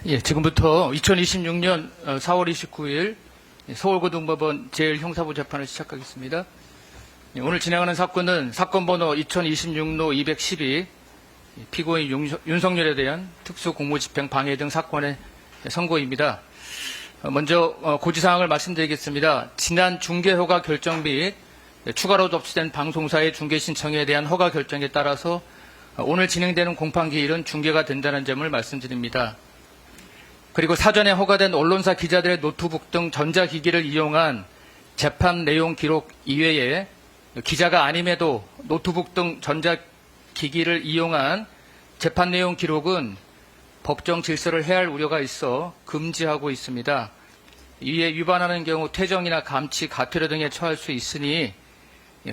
예, 지금부터 2026년 4월 29일 서울고등법원 제1형사부 재판을 시작하겠습니다. 예, 오늘 진행하는 사건은 사건 번호 2026로 212 피고인 윤석열에 대한 특수공무집행 방해 등 사건의 선고입니다. 먼저 고지사항을 말씀드리겠습니다. 지난 중개허가 결정 및 추가로 접수된 방송사의 중개 신청에 대한 허가 결정에 따라서 오늘 진행되는 공판기일은 중개가 된다는 점을 말씀드립니다. 그리고 사전에 허가된 언론사 기자들의 노트북 등 전자기기를 이용한 재판 내용 기록 이외에 기자가 아님에도 노트북 등 전자기기를 이용한 재판 내용 기록은 법정 질서를 해할 우려가 있어 금지하고 있습니다. 이에 위반하는 경우 퇴정이나 감치, 가퇴료 등에 처할 수 있으니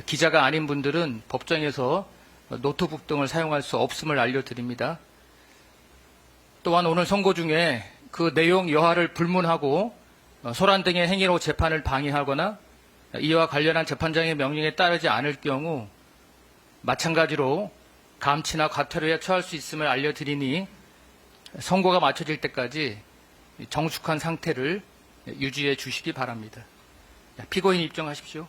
기자가 아닌 분들은 법정에서 노트북 등을 사용할 수 없음을 알려드립니다. 또한 오늘 선고 중에 그 내용 여하를 불문하고 소란 등의 행위로 재판을 방해하거나 이와 관련한 재판장의 명령에 따르지 않을 경우 마찬가지로 감치나 과태료에 처할 수 있음을 알려드리니 선고가 마쳐질 때까지 정숙한 상태를 유지해 주시기 바랍니다. 피고인 입정하십시오.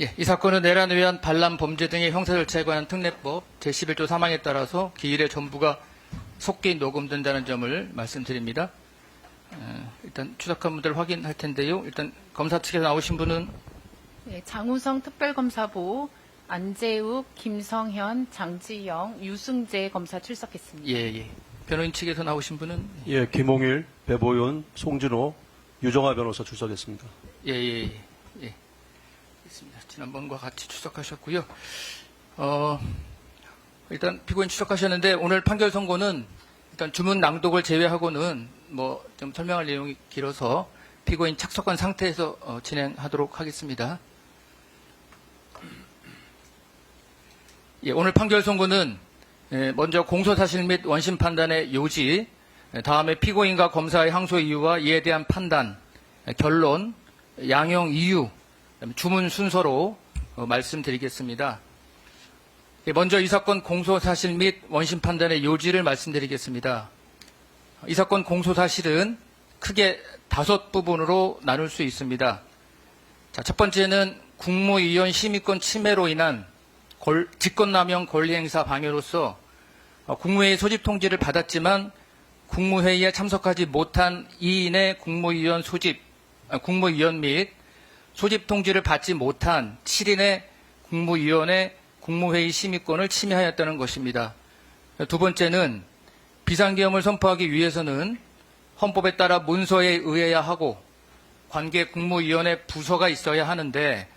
예, 이 사건은 내란에 의한 반란 범죄 등의 형사 절차에 관한 특례법 제11조 3항에 따라서 기일의 전부가 속기 녹음된다는 점을 말씀드립니다. 일단 추적한 분들 확인할 텐데요. 일단 검사 측에서 나오신 분은 네, 장우성 특별검사부 안재욱, 김성현, 장지영, 유승재 검사 출석했습니다. 예. 변호인 측에서 나오신 분은 예, 김홍일, 배보윤, 송진호, 유정아 변호사 출석했습니다. 예. 있습니다. 지난번과 같이 출석하셨고요. 일단 피고인 출석하셨는데 오늘 판결 선고는 일단 주문 낭독을 제외하고는 좀 설명할 내용이 길어서 피고인 착석한 상태에서 진행하도록 하겠습니다. 예, 오늘 판결 선고는 먼저 공소사실 및 원심 판단의 요지, 다음에 피고인과 검사의 항소 이유와 이에 대한 판단, 결론, 양형 이유, 주문 순서로 말씀드리겠습니다. 먼저 이 사건 공소사실 및 원심 판단의 요지를 말씀드리겠습니다. 이 사건 공소사실은 크게 5부분으로 나눌 수 있습니다. 자, 첫 번째는 국무위원 심의권 침해로 인한 직권남용 권리행사 방해로서 국무회의 소집 통지를 받았지만 국무회의에 참석하지 못한 2인의 국무위원 및 소집 통지를 받지 못한 7인의 국무위원의 국무회의 심의권을 침해하였다는 것입니다. 두 번째는 비상계엄을 선포하기 위해서는 헌법에 따라 문서에 의해야 하고 관계 국무위원회 부서가 있어야 하는데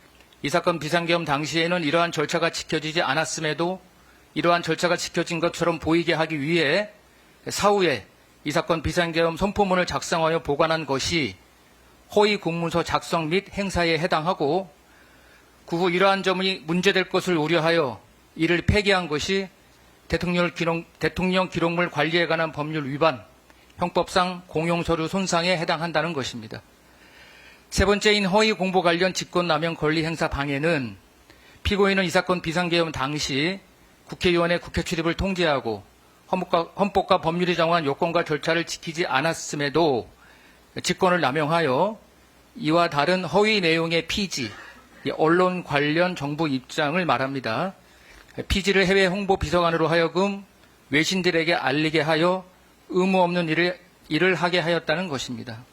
이 사건 비상계엄 당시에는 이러한 절차가 지켜지지 않았음에도 이러한 절차가 지켜진 것처럼 보이게 하기 위해 사후에 이 사건 비상계엄 선포문을 작성하여 보관한 것이 허위 공문서 작성 및 행사에 해당하고 그 후 이러한 점이 문제될 것을 우려하여 이를 폐기한 것이 대통령 기록물 관리에 관한 법률 위반, 형법상 공용서류 손상에 해당한다는 것입니다. 세 번째인 허위 공보 관련 직권남용 권리 행사 방해는 피고인은 이 사건 비상계엄 당시 국회의원의 국회 출입을 통제하고 헌법과 법률이 정한 요건과 절차를 지키지 않았음에도 직권을 남용하여 이와 다른 허위 내용의 피지, 언론 관련 정부 입장을 말합니다. 피지를 해외 홍보 비서관으로 하여금 외신들에게 알리게 하여 의무 없는 일을 하게 하였다는 것입니다.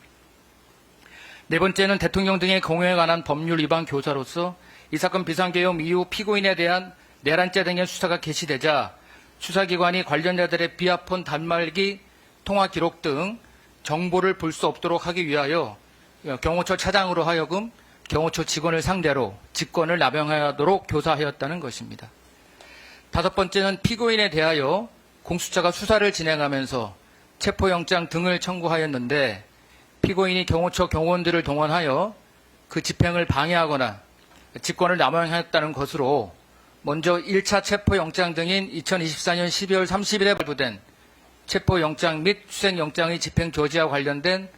네 번째는 대통령 등의 공여에 관한 법률 위반 교사로서 이 사건 비상계엄 이후 피고인에 대한 내란죄 등의 수사가 개시되자 수사기관이 관련자들의 비아폰 단말기 통화 기록 등 정보를 볼 수 없도록 하기 위하여 경호처 차장으로 하여금 경호처 직원을 상대로 직권을 남용하도록 교사하였다는 것입니다. 다섯 번째는 피고인에 대하여 공수처가 수사를 진행하면서 체포영장 등을 청구하였는데 피고인이 경호처 경호원들을 동원하여 그 집행을 방해하거나 직권을 남용하였다는 것으로 먼저 1차 체포영장 등인 2024년 12월 30일에 발부된 체포영장 및 수색영장의 집행 저지와 관련된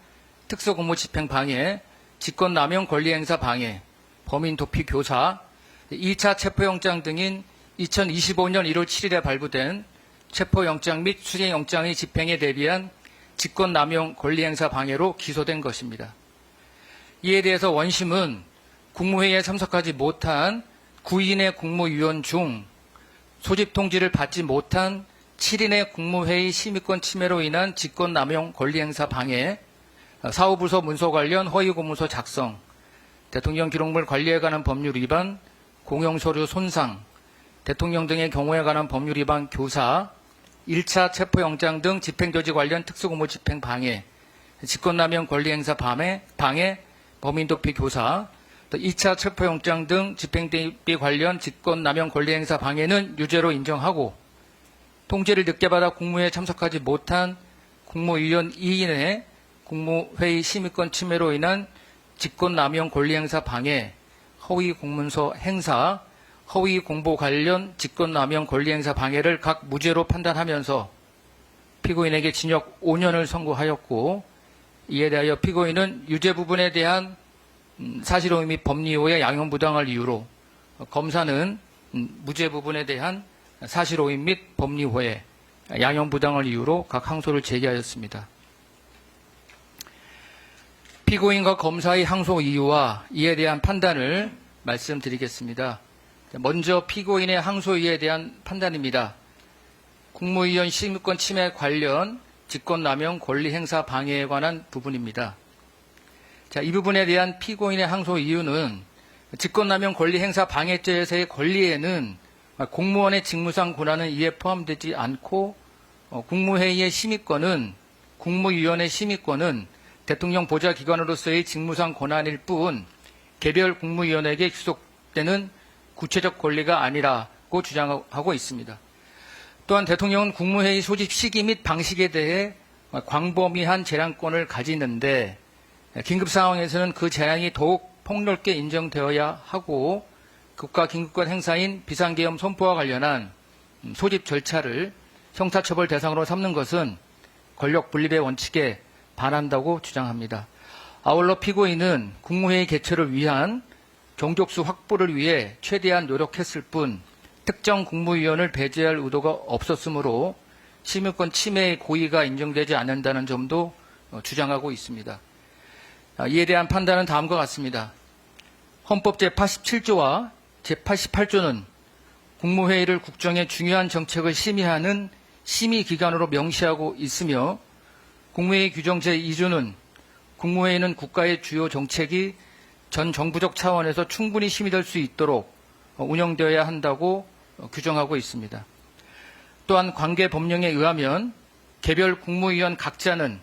특수공무 집행 방해, 직권남용 권리행사 방해, 범인 도피 교사, 2차 체포영장 등인 2025년 1월 7일에 발부된 체포영장 및 수색영장의 집행에 대비한 직권남용 권리행사 방해로 기소된 것입니다. 이에 대해서 원심은 국무회의에 참석하지 못한 9인의 국무위원 중 소집 통지를 받지 못한 7인의 국무회의 심의권 침해로 인한 직권남용 권리행사 방해, 사후부서 문서 관련 허위공문서 작성, 대통령 기록물 관리에 관한 법률 위반, 공용서류 손상, 대통령 등의 경우에 관한 법률 위반 교사, 1차 체포영장 등 집행조지 관련 특수공무 집행 방해, 직권남용 권리행사 방해, 범인도피 교사, 또 2차 체포영장 등 집행대비 관련 직권남용 권리행사 방해는 유죄로 인정하고 통지를 늦게 받아 국무회의에 참석하지 못한 국무위원 2인의 국무회의 심의권 침해로 인한 직권남용 권리행사 방해, 허위공문서 행사, 허위공보 관련 직권남용 권리행사 방해를 각 무죄로 판단하면서 피고인에게 징역 5년을 선고하였고 이에 대하여 피고인은 유죄 부분에 대한 사실오해 및 법리오해 양형부당할 이유로 검사는 무죄 부분에 대한 사실오해 및 법리오해 양형부당할 이유로 각 항소를 제기하였습니다. 피고인과 검사의 항소 이유와 이에 대한 판단을 말씀드리겠습니다. 먼저 피고인의 항소 이유에 대한 판단입니다. 국무위원 심의권 침해 관련 직권남용 권리행사 방해에 관한 부분입니다. 자, 이 부분에 대한 피고인의 항소 이유는 직권남용 권리행사 방해죄에서의 권리에는 공무원의 직무상 권한은 이에 포함되지 않고 국무회의의 심의권은 국무위원회 심의권은 대통령 보좌기관으로서의 직무상 권한일 뿐 개별 국무위원에게 귀속되는 구체적 권리가 아니라고 주장하고 있습니다. 또한 대통령은 국무회의 소집 시기 및 방식에 대해 광범위한 재량권을 가지는데 긴급 상황에서는 그 재량이 더욱 폭넓게 인정되어야 하고 국가긴급권 행사인 비상계엄 선포와 관련한 소집 절차를 형사처벌 대상으로 삼는 것은 권력 분립의 원칙에 반한다고 주장합니다. 아울러 피고인은 국무회의 개최를 위한 경족수 확보를 위해 최대한 노력했을 뿐 특정 국무위원을 배제할 의도가 없었으므로 심의권 침해의 고의가 인정되지 않는다는 점도 주장하고 있습니다. 이에 대한 판단은 다음과 같습니다. 헌법 제87조와 제88조는 국무회의를 국정의 중요한 정책을 심의하는 심의기관으로 명시하고 있으며 국무회의 규정 제2조는 국무회의는 국가의 주요 정책이 전 정부적 차원에서 충분히 심의될 수 있도록 운영되어야 한다고 규정하고 있습니다. 또한 관계 법령에 의하면 개별 국무위원 각자는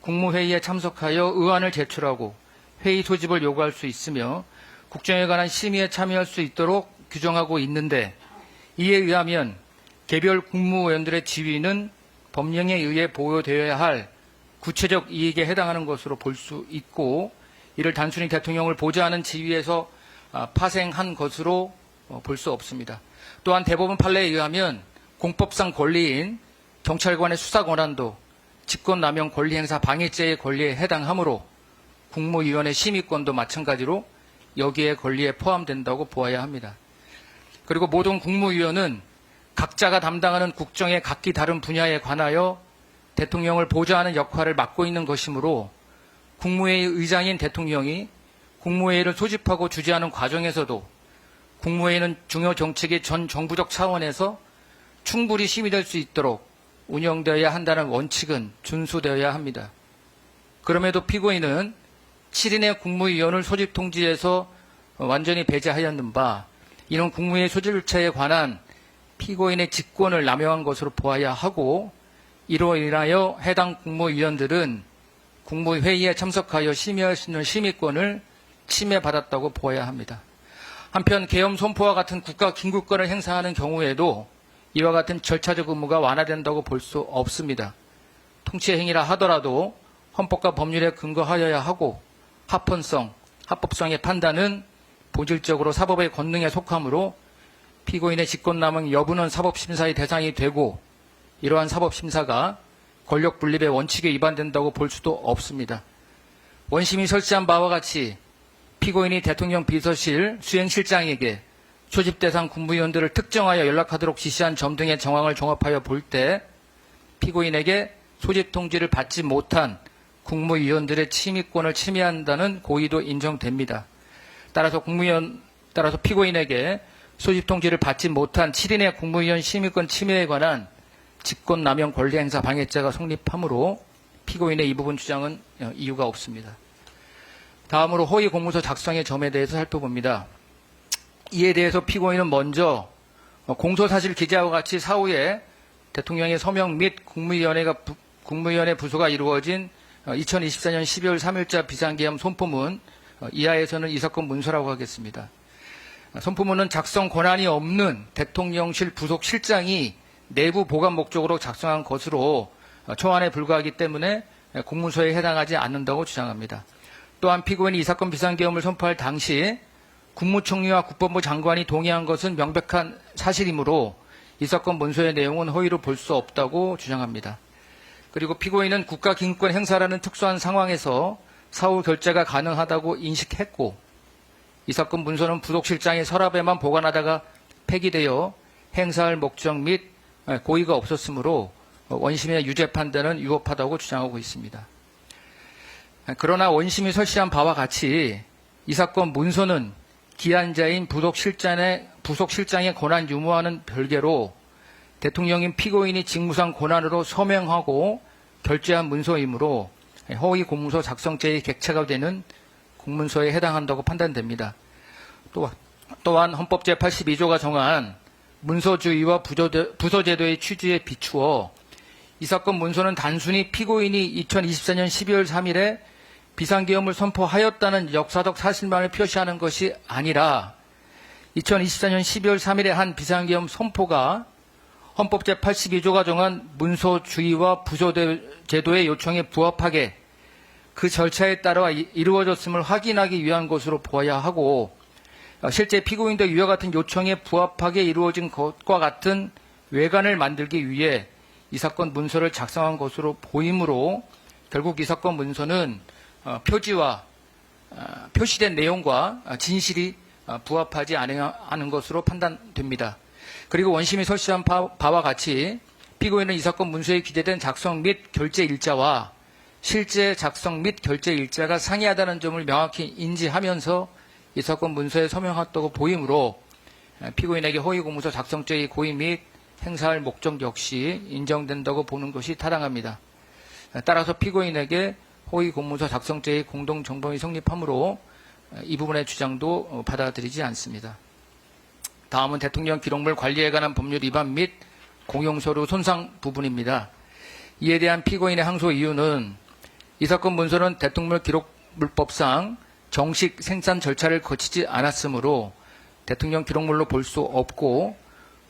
국무회의에 참석하여 의안을 제출하고 회의 소집을 요구할 수 있으며 국정에 관한 심의에 참여할 수 있도록 규정하고 있는데 이에 의하면 개별 국무위원들의 지위는 법령에 의해 보호되어야 할 구체적 이익에 해당하는 것으로 볼 수 있고 이를 단순히 대통령을 보좌하는 지위에서 파생한 것으로 볼 수 없습니다. 또한 대법원 판례에 의하면 공법상 권리인 경찰관의 수사 권한도 직권남용 권리행사 방해죄의 권리에 해당하므로 국무위원회 심의권도 마찬가지로 여기에 권리에 포함된다고 보아야 합니다. 그리고 모든 국무위원은 각자가 담당하는 국정의 각기 다른 분야에 관하여 대통령을 보좌하는 역할을 맡고 있는 것이므로 국무회의 의장인 대통령이 국무회의를 소집하고 주재하는 과정에서도 국무회의는 중요 정책의 전 정부적 차원에서 충분히 심의될 수 있도록 운영되어야 한다는 원칙은 준수되어야 합니다. 그럼에도 피고인은 7인의 국무위원을 소집 통지에서 완전히 배제하였는 바 이는 국무회의 소집 절차에 관한 피고인의 직권을 남용한 것으로 보아야 하고 이로 인하여 해당 국무위원들은 국무회의에 참석하여 심의할 수 있는 심의권을 침해받았다고 보아야 합니다. 한편 계엄 선포와 같은 국가 긴급권을 행사하는 경우에도 이와 같은 절차적 의무가 완화된다고 볼 수 없습니다. 통치 행위라 하더라도 헌법과 법률에 근거하여야 하고 합법성의 판단은 본질적으로 사법의 권능에 속하므로 피고인의 직권남용 여부는 사법심사의 대상이 되고 이러한 사법심사가 권력분립의 원칙에 위반된다고 볼 수도 없습니다. 원심이 설치한 바와 같이 피고인이 대통령 비서실 수행실장에게 소집대상 국무위원들을 특정하여 연락하도록 지시한 점 등의 정황을 종합하여 볼 때 피고인에게 소집 통지를 받지 못한 국무위원들의 침입권을 침해한다는 고의도 인정됩니다. 따라서 피고인에게 소집 통지를 받지 못한 7인의 국무위원 심의권 침해에 관한 직권남용 권리행사 방해죄가 성립하므로 피고인의 이 부분 주장은 이유가 없습니다. 다음으로 허위 공문서 작성의 점에 대해서 살펴봅니다. 이에 대해서 피고인은 먼저 공소사실 기재와 같이 사후에 대통령의 서명 및 국무위원회 부소가 이루어진 2024년 12월 3일자 비상계엄 손포문 이하에서는 이 사건 문서라고 하겠습니다. 손포문은 작성 권한이 없는 대통령실 부속실장이 내부 보관 목적으로 작성한 것으로 초안에 불과하기 때문에 공문서에 해당하지 않는다고 주장합니다. 또한 피고인이 이 사건 비상계엄을 선포할 당시 국무총리와 국방부 장관이 동의한 것은 명백한 사실이므로 이 사건 문서의 내용은 허위로 볼 수 없다고 주장합니다. 그리고 피고인은 국가기능권 행사라는 특수한 상황에서 사후 결재가 가능하다고 인식했고 이 사건 문서는 부속실장의 서랍에만 보관하다가 폐기되어 행사할 목적 및 고의가 없었으므로 원심의 유죄 판단은 위법하다고 주장하고 있습니다. 그러나 원심이 설시한 바와 같이 이 사건 문서는 기한자인 부속실장의 권한 유무와는 별개로 대통령인 피고인이 직무상 권한으로 서명하고 결재한 문서이므로 허위 공문서 작성죄의 객체가 되는 공문서에 해당한다고 판단됩니다. 또한 헌법 제82조가 정한 문서주의와 부서제도의 취지에 비추어 이 사건 문서는 단순히 피고인이 2024년 12월 3일에 비상계엄을 선포하였다는 역사적 사실만을 표시하는 것이 아니라 2024년 12월 3일에 한 비상계엄 선포가 헌법 제82조가 정한 문서주의와 부서제도의 요청에 부합하게 그 절차에 따라 이루어졌음을 확인하기 위한 것으로 보아야 하고 실제 피고인도 이와 같은 요청에 부합하게 이루어진 것과 같은 외관을 만들기 위해 이 사건 문서를 작성한 것으로 보이므로 결국 이 사건 문서는 표지와 표시된 내용과 진실이 부합하지 않은 것으로 판단됩니다. 그리고 원심이 설치한 바와 같이 피고인은 이 사건 문서에 기재된 작성 및 결재 일자와 실제 작성 및 결재 일자가 상이하다는 점을 명확히 인지하면서 이 사건 문서에 서명했다고 보이므로 피고인에게 허위 공문서 작성죄의 고의 및 행사할 목적 역시 인정된다고 보는 것이 타당합니다. 따라서 피고인에게 허위 공문서 작성죄의 공동정범이 성립하므로 이 부분의 주장도 받아들이지 않습니다. 다음은 대통령 기록물 관리에 관한 법률 위반 및 공용서류 손상 부분입니다. 이에 대한 피고인의 항소 이유는 이 사건 문서는 대통령 기록물법상 정식 생산 절차를 거치지 않았으므로 대통령 기록물로 볼 수 없고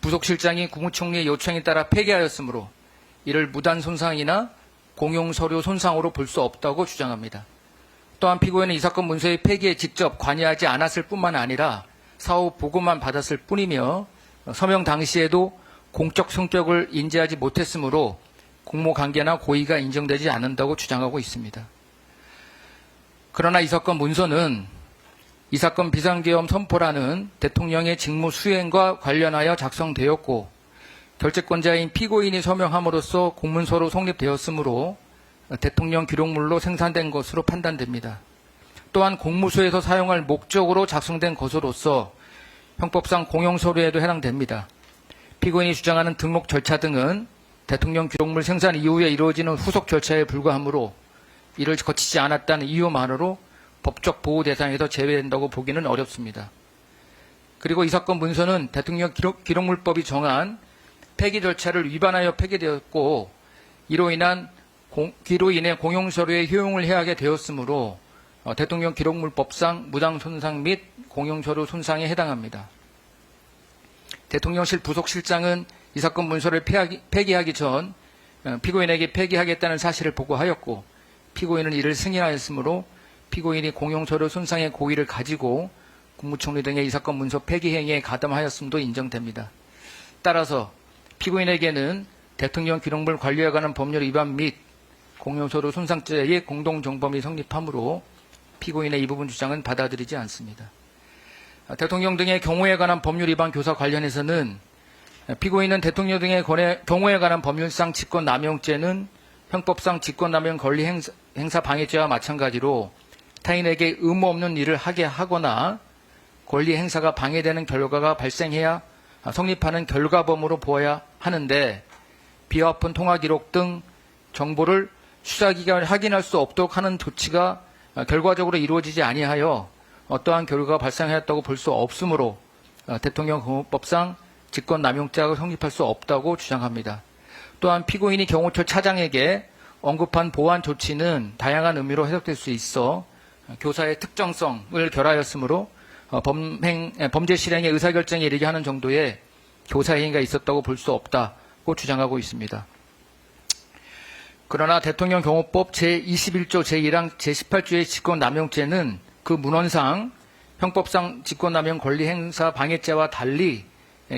부속실장이 국무총리의 요청에 따라 폐기하였으므로 이를 무단 손상이나 공용서류 손상으로 볼 수 없다고 주장합니다. 또한 피고인은 이 사건 문서의 폐기에 직접 관여하지 않았을 뿐만 아니라 사후 보고만 받았을 뿐이며 서명 당시에도 공적 성격을 인지하지 못했으므로 공모관계나 고의가 인정되지 않는다고 주장하고 있습니다. 그러나 이 사건 문서는 이 사건 비상계엄 선포라는 대통령의 직무 수행과 관련하여 작성되었고 결재권자인 피고인이 서명함으로써 공문서로 성립되었으므로 대통령 기록물로 생산된 것으로 판단됩니다. 또한 공무소에서 사용할 목적으로 작성된 것으로서 형법상 공용서류에도 해당됩니다. 피고인이 주장하는 등록 절차 등은 대통령 기록물 생산 이후에 이루어지는 후속 절차에 불과하므로 이를 거치지 않았다는 이유만으로 법적 보호 대상에서 제외된다고 보기는 어렵습니다. 그리고 이 사건 문서는 대통령 기록물법이 정한 폐기 절차를 위반하여 폐기되었고 이로 인해 공용서류의 효용을 해하게 되었으므로 대통령 기록물법상 무당 손상 및 공용서류 손상에 해당합니다. 대통령실 부속실장은 이 사건 문서를 폐기하기 전 피고인에게 폐기하겠다는 사실을 보고하였고 피고인은 이를 승인하였으므로 피고인이 공용서류 손상의 고의를 가지고 국무총리 등의 이 사건 문서 폐기 행위에 가담하였음도 인정됩니다. 따라서 피고인에게는 대통령 기록물 관리에 관한 법률 위반 및 공용서류 손상죄의 공동정범이 성립하므로 피고인의 이 부분 주장은 받아들이지 않습니다. 대통령 등의 경우에 관한 법률 위반 교사 관련해서는 피고인은 대통령 등의 경우에 관한 법률상 직권남용죄는 형법상 직권남용 권리 행사 방해죄와 마찬가지로 타인에게 의무 없는 일을 하게 하거나 권리 행사가 방해되는 결과가 발생해야 성립하는 결과범으로 보아야 하는데 비화폰 통화 기록 등 정보를 수사기관이 확인할 수 없도록 하는 조치가 결과적으로 이루어지지 아니하여 어떠한 결과가 발생하였다고 볼 수 없으므로 대통령 공무법상 직권남용죄가 성립할 수 없다고 주장합니다. 또한 피고인이 경호처 차장에게 언급한 보완 조치는 다양한 의미로 해석될 수 있어 교사의 특정성을 결하였으므로 범죄 실행의 의사결정에 이르게 하는 정도의 교사 행위가 있었다고 볼 수 없다고 주장하고 있습니다. 그러나 대통령 경호법 제21조 제1항 제18조의 직권남용죄는 그 문헌상 형법상 직권남용 권리 행사 방해죄와 달리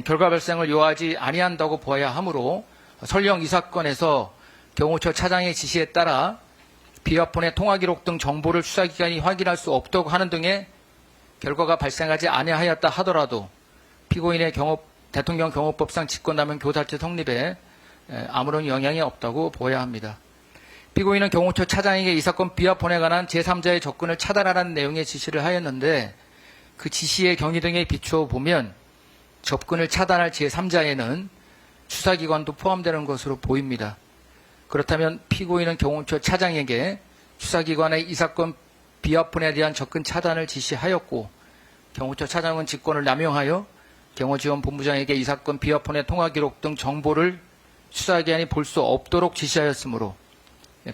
결과 발생을 요하지 아니한다고 보아야 하므로 설령 이 사건에서 경호처 차장의 지시에 따라 비화폰의 통화 기록 등 정보를 수사기관이 확인할 수 없도록 하는 등의 결과가 발생하지 아니하였다 하더라도 피고인의 대통령 경호법상 직권남용 교사죄 성립에 아무런 영향이 없다고 보아야 합니다. 피고인은 경호처 차장에게 이 사건 비화폰에 관한 제3자의 접근을 차단하라는 내용의 지시를 하였는데 그 지시의 경위 등에 비추어 보면 접근을 차단할 제3자에는 수사기관도 포함되는 것으로 보입니다. 그렇다면 피고인은 경호처 차장에게 수사기관의 이 사건 비화폰에 대한 접근 차단을 지시하였고 경호처 차장은 직권을 남용하여 경호지원본부장에게 이 사건 비화폰의 통화 기록 등 정보를 수사기관이 볼 수 없도록 지시하였으므로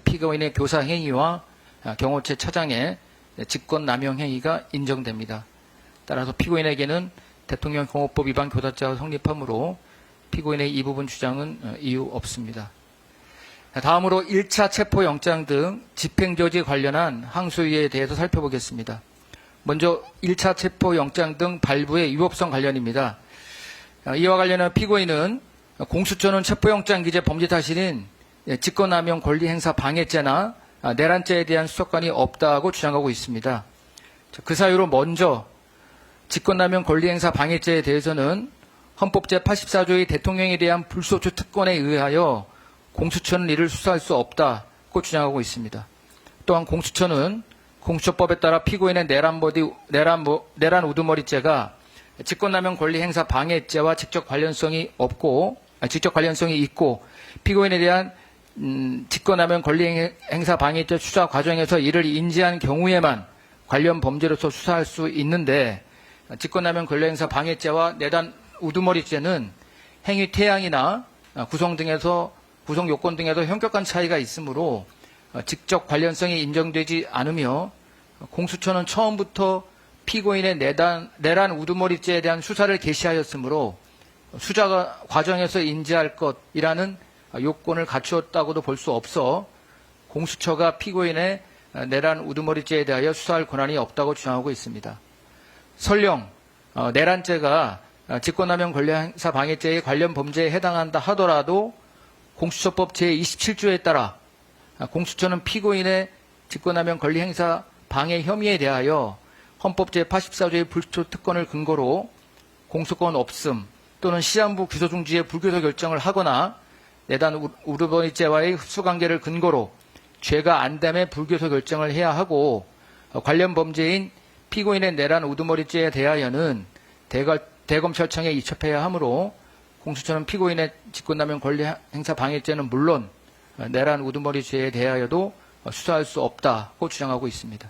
피고인의 교사 행위와 경호처 차장의 직권남용 행위가 인정됩니다. 따라서 피고인에게는 대통령 경호법 위반 교사죄가 성립하므로 피고인의 이 부분 주장은 이유 없습니다. 다음으로 1차 체포영장 등 집행조지 관련한 항소유예에 대해서 살펴보겠습니다. 먼저 1차 체포영장 등 발부의 위법성 관련입니다. 이와 관련한 피고인은 공수처는 체포영장 기재 범죄 사실인 직권남용 권리행사 방해죄나 내란죄에 대한 수사권이 없다고 주장하고 있습니다. 그 사유로 먼저 직권남용 권리행사 방해죄에 대해서는 헌법 제84조의 대통령에 대한 불소추 특권에 의하여 공수처는 이를 수사할 수 없다고 주장하고 있습니다. 또한 공수처는 공수처법에 따라 피고인의 내란 우두머리죄가 직권남용 권리행사 방해죄와 직접 관련성이 있고 피고인에 대한 직권남용 권리행사 방해죄 수사 과정에서 이를 인지한 경우에만 관련 범죄로서 수사할 수 있는데 직권남용 권리행사 방해죄와 내란 우두머리죄는 행위 태양이나 구성 요건 등에서 현격한 차이가 있으므로 직접 관련성이 인정되지 않으며 공수처는 처음부터 피고인의 내란 우두머리죄에 대한 수사를 개시하였으므로 수사 과정에서 인지할 것이라는 요건을 갖추었다고도 볼 수 없어 공수처가 피고인의 내란 우두머리죄에 대하여 수사할 권한이 없다고 주장하고 있습니다. 설령 내란죄가 직권남용 권리행사 방해죄의 관련 범죄에 해당한다 하더라도 공수처법 제27조에 따라 공수처는 피고인의 직권남용 권리행사 방해 혐의에 대하여 헌법 제84조의 불소추 특권을 근거로 공소권 없음 또는 시한부 기소 중지의 불기소 결정을 하거나 내란 우두머리죄와의 흡수관계를 근거로 죄가 안 됨의 불기소 결정을 해야 하고 관련 범죄인 피고인의 내란 우두머리죄에 대하여는 대검찰청에 이첩해야 하므로 공수처는 피고인의 직권남용 권리행사 방해죄는 물론 내란 우두머리죄에 대하여도 수사할 수 없다고 주장하고 있습니다.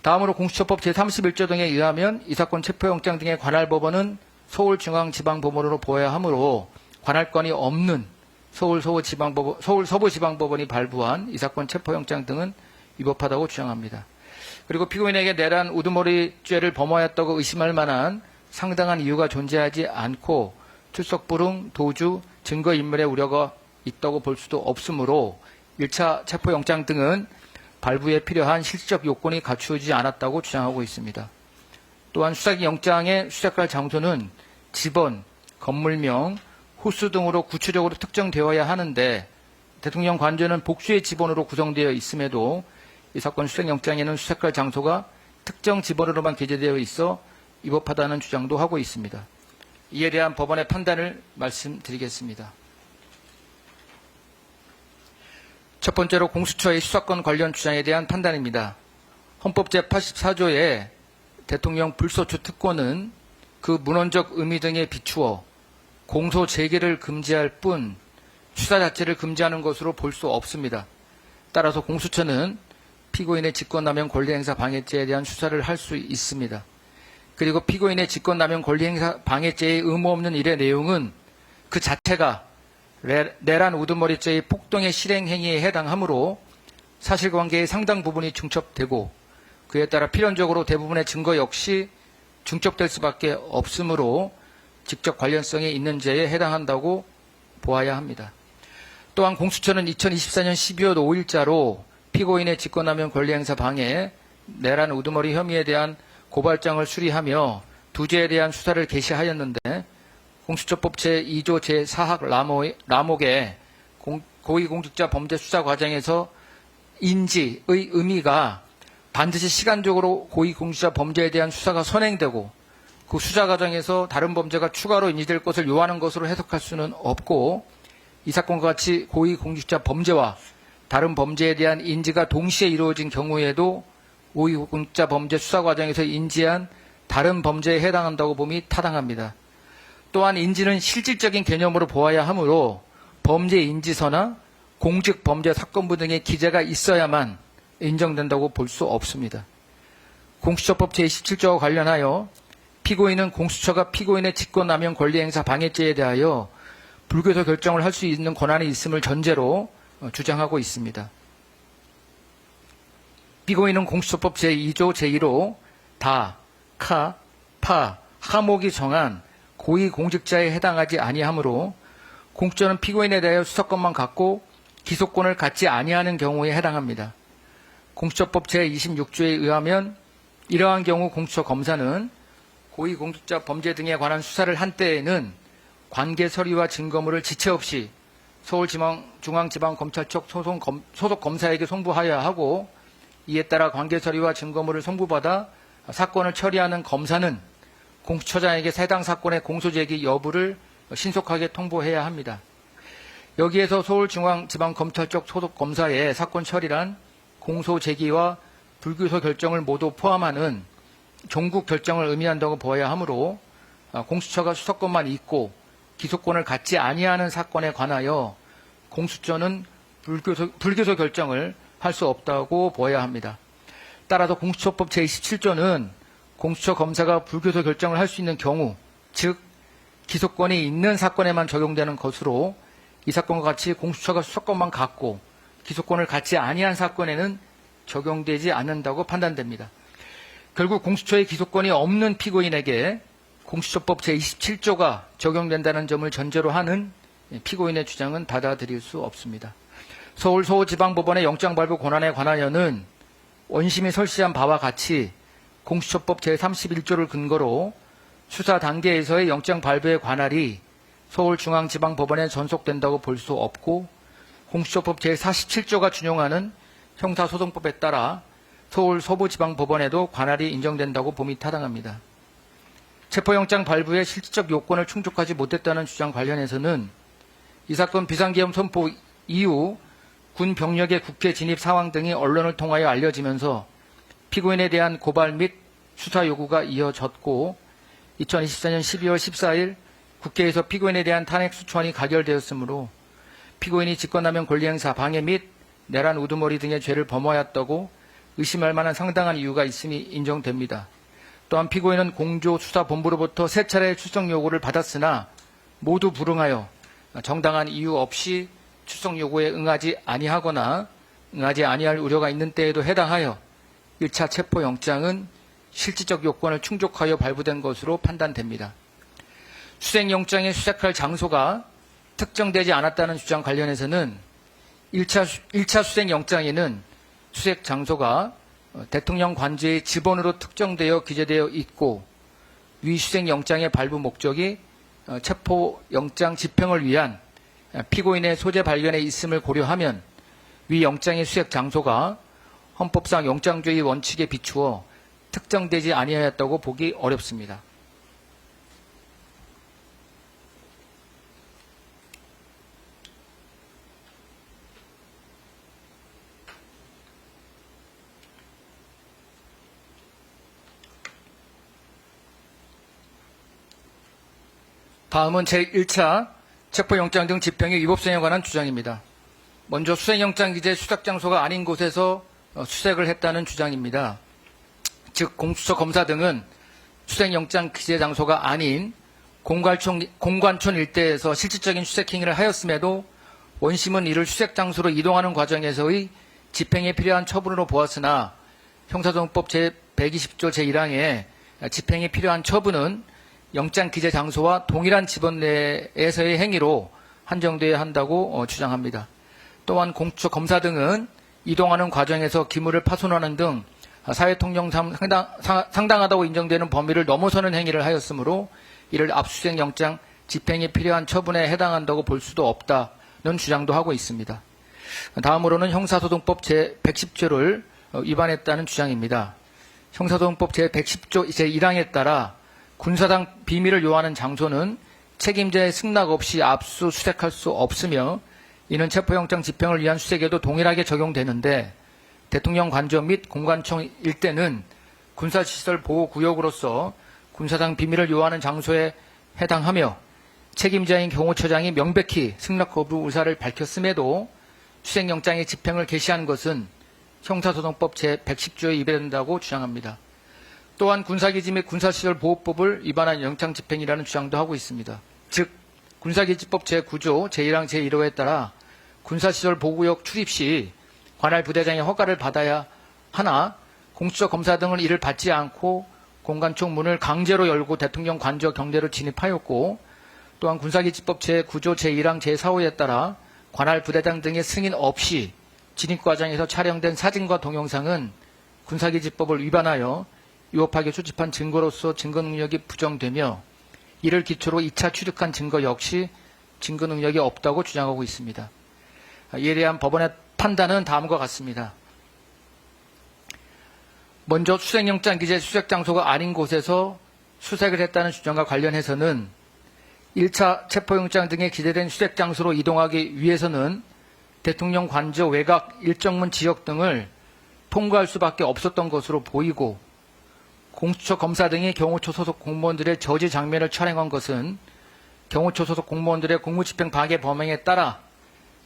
다음으로 공수처법 제31조 등에 의하면 이 사건 체포영장 등의 관할 법원은 서울중앙지방법원으로 보아야 하므로 관할권이 없는 서울 서부지방법원이 발부한 이 사건 체포영장 등은 위법하다고 주장합니다. 그리고 피고인에게 내란 우두머리죄를 범하였다고 의심할 만한 상당한 이유가 존재하지 않고 출석 불응, 도주, 증거인멸의 우려가 있다고 볼 수도 없으므로 1차 체포영장 등은 발부에 필요한 실질적 요건이 갖추어지지 않았다고 주장하고 있습니다. 또한 수사영장의 수색할 장소는 집원, 건물명, 호수 등으로 구체적으로 특정되어야 하는데 대통령 관저는 복수의 집원으로 구성되어 있음에도 이 사건 수색영장에는 수색할 장소가 특정 집원으로만 기재되어 있어 위법하다는 주장도 하고 있습니다. 이에 대한 법원의 판단을 말씀드리겠습니다. 첫 번째로 공수처의 수사권 관련 주장에 대한 판단입니다. 헌법 제84조의 대통령 불소추 특권은 그 문헌적 의미 등에 비추어 공소 제기를 금지할 뿐 수사 자체를 금지하는 것으로 볼 수 없습니다. 따라서 공수처는 피고인의 직권남용 권리행사 방해죄에 대한 수사를 할 수 있습니다. 그리고 피고인의 직권남용 권리행사 방해죄의 의무 없는 일의 내용은 그 자체가 내란 우두머리죄의 폭동의 실행행위에 해당하므로 사실관계의 상당 부분이 중첩되고 그에 따라 필연적으로 대부분의 증거 역시 중첩될 수밖에 없으므로 직접 관련성이 있는 죄에 해당한다고 보아야 합니다. 또한 공수처는 2024년 12월 5일자로 피고인의 직권남용 권리행사 방해, 내란 우두머리 혐의에 대한 고발장을 수리하며 두 죄에 대한 수사를 개시하였는데 공수처법 제2조 제4학 라목의 고위공직자 범죄 수사 과정에서 인지의 의미가 반드시 시간적으로 고위공직자 범죄에 대한 수사가 선행되고 그 수사 과정에서 다른 범죄가 추가로 인지될 것을 요하는 것으로 해석할 수는 없고 이 사건과 같이 고위공직자 범죄와 다른 범죄에 대한 인지가 동시에 이루어진 경우에도 고위공직자 범죄 수사 과정에서 인지한 다른 범죄에 해당한다고 봄이 타당합니다. 또한 인지는 실질적인 개념으로 보아야 하므로 범죄 인지서나 공직 범죄 사건부 등의 기재가 있어야만 인정된다고 볼 수 없습니다. 공수처법 제27조와 관련하여 피고인은 공수처가 피고인의 직권남용 권리행사 방해죄에 대하여 불교소 결정을 할 수 있는 권한이 있음을 전제로 주장하고 있습니다. 피고인은 공수처법 제2조 제1호 다, 카, 파, 하목이 정한 고위공직자에 해당하지 아니하므로 공수처는 피고인에 대하여 수사권만 갖고 기소권을 갖지 아니하는 경우에 해당합니다. 공수처법 제26조에 의하면 이러한 경우 공수처 검사는 고위공직자 범죄 등에 관한 수사를 한 때에는 관계 서류와 증거물을 지체 없이 서울중앙지방검찰청 소속 검사에게 송부하여야 하고 이에 따라 관계 서류와 증거물을 송부받아 사건을 처리하는 검사는 공수처장에게 해당 사건의 공소제기 여부를 신속하게 통보해야 합니다. 여기에서 서울중앙지방검찰청 소속 검사의 사건 처리란 공소제기와 불기소 결정을 모두 포함하는 종국 결정을 의미한다고 보아야 하므로 공수처가 수사권만 있고 기소권을 갖지 아니하는 사건에 관하여 공수처는 불기소 결정을 할 수 없다고 보아야 합니다. 따라서 공수처법 제27조는 공수처 검사가 불기소 결정을 할 수 있는 경우, 즉 기소권이 있는 사건에만 적용되는 것으로 이 사건과 같이 공수처가 수사권만 갖고 기소권을 갖지 아니한 사건에는 적용되지 않는다고 판단됩니다. 결국 공수처의 기소권이 없는 피고인에게 공수처법 제27조가 적용된다는 점을 전제로 하는 피고인의 주장은 받아들일 수 없습니다. 서울 서부지방법원의 영장 발부 권한에 관하여는 원심이 설시한 바와 같이 공수처법 제31조를 근거로 수사 단계에서의 영장 발부의 관할이 서울중앙지방법원에 전속된다고 볼 수 없고 공수처법 제47조가 준용하는 형사소송법에 따라 서울 서부지방법원에도 관할이 인정된다고 봄이 타당합니다. 체포영장 발부의 실질적 요건을 충족하지 못했다는 주장 관련해서는 이 사건 비상계엄 선포 이후 군 병력의 국회 진입 상황 등이 언론을 통하여 알려지면서 피고인에 대한 고발 및 수사 요구가 이어졌고 2024년 12월 14일 국회에서 피고인에 대한 탄핵 수초안이 가결되었으므로 피고인이 직권남용 권리행사 방해 및 내란 우두머리 등의 죄를 범하였다고 의심할 만한 상당한 이유가 있음이 인정됩니다. 또한 피고인은 공조수사본부로부터 세 차례 출석 요구를 받았으나 모두 불응하여 정당한 이유 없이 출석 요구에 응하지 아니하거나 응하지 아니할 우려가 있는 때에도 해당하여 1차 체포영장은 실질적 요건을 충족하여 발부된 것으로 판단됩니다. 수색영장의 수색할 장소가 특정되지 않았다는 주장 관련해서는 1차 수색영장에는 수색 장소가 대통령 관저의 지번으로 특정되어 기재되어 있고 위 수색 영장의 발부 목적이 체포 영장 집행을 위한 피고인의 소재 발견에 있음을 고려하면 위 영장의 수색 장소가 헌법상 영장주의 원칙에 비추어 특정되지 아니하였다고 보기 어렵습니다. 다음은 제1차 체포영장 등 집행의 위법성에 관한 주장입니다. 먼저 수색영장 기재 수색장소가 아닌 곳에서 수색을 했다는 주장입니다. 즉 공수처 검사 등은 수색영장 기재 장소가 아닌 공관촌 일대에서 실질적인 수색 행위를 하였음에도 원심은 이를 수색장소로 이동하는 과정에서의 집행에 필요한 처분으로 보았으나 형사소송법 제120조 제1항에 집행에 필요한 처분은 영장 기재 장소와 동일한 지번 내에서의 행위로 한정되어야 한다고 주장합니다. 또한 공수처 검사 등은 이동하는 과정에서 기물을 파손하는 등 사회통념상 상당하다고 인정되는 범위를 넘어서는 행위를 하였으므로 이를 압수수색 영장 집행에 필요한 처분에 해당한다고 볼 수도 없다는 주장도 하고 있습니다. 다음으로는 형사소송법 제110조를 위반했다는 주장입니다. 형사소송법 제110조 제1항에 따라 군사당 비밀을 요하는 장소는 책임자의 승낙 없이 압수수색할 수 없으며 이는 체포영장 집행을 위한 수색에도 동일하게 적용되는데 대통령 관저 및 공관청 일대는 군사시설 보호구역으로서 군사당 비밀을 요하는 장소에 해당하며 책임자인 경호처장이 명백히 승낙 거부 의사를 밝혔음에도 수색영장의 집행을 개시한 것은 형사소송법 제110조에 위배된다고 주장합니다. 또한 군사기지 및 군사시설 보호법을 위반한 영장 집행이라는 주장도 하고 있습니다. 즉 군사기지법 제9조 제1항 제1호에 따라 군사시설 보호구역 출입 시 관할 부대장의 허가를 받아야 하나 공수처 검사 등은 이를 받지 않고 공관총 문을 강제로 열고 대통령 관저 경내로 진입하였고 또한 군사기지법 제9조 제1항 제4호에 따라 관할 부대장 등의 승인 없이 진입 과정에서 촬영된 사진과 동영상은 군사기지법을 위반하여 위법하게 수집한 증거로서 증거 능력이 부정되며 이를 기초로 2차 취득한 증거 역시 증거 능력이 없다고 주장하고 있습니다. 이에 대한 법원의 판단은 다음과 같습니다. 먼저 수색영장 기재 수색장소가 아닌 곳에서 수색을 했다는 주장과 관련해서는 1차 체포영장 등에 기재된 수색장소로 이동하기 위해서는 대통령 관저 외곽 일정문 지역 등을 통과할 수밖에 없었던 것으로 보이고 공수처 검사 등이 경호처 소속 공무원들의 저지 장면을 촬영한 것은 경호처 소속 공무원들의 공무집행 방해 범행에 따라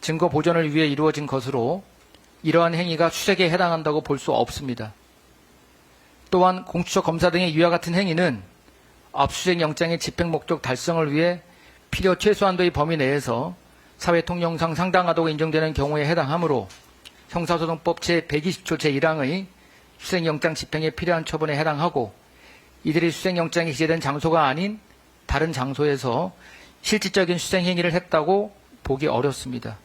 증거 보존을 위해 이루어진 것으로 이러한 행위가 수색에 해당한다고 볼 수 없습니다. 또한 공수처 검사 등의 이와 같은 행위는 압수수색 영장의 집행 목적 달성을 위해 필요 최소한도의 범위 내에서 사회통념상 상당하다고 인정되는 경우에 해당하므로 형사소송법 제120조 제1항의 수색영장 집행에 필요한 처분에 해당하고 이들이 수색영장이 기재된 장소가 아닌 다른 장소에서 실질적인 수색행위를 했다고 보기 어렵습니다.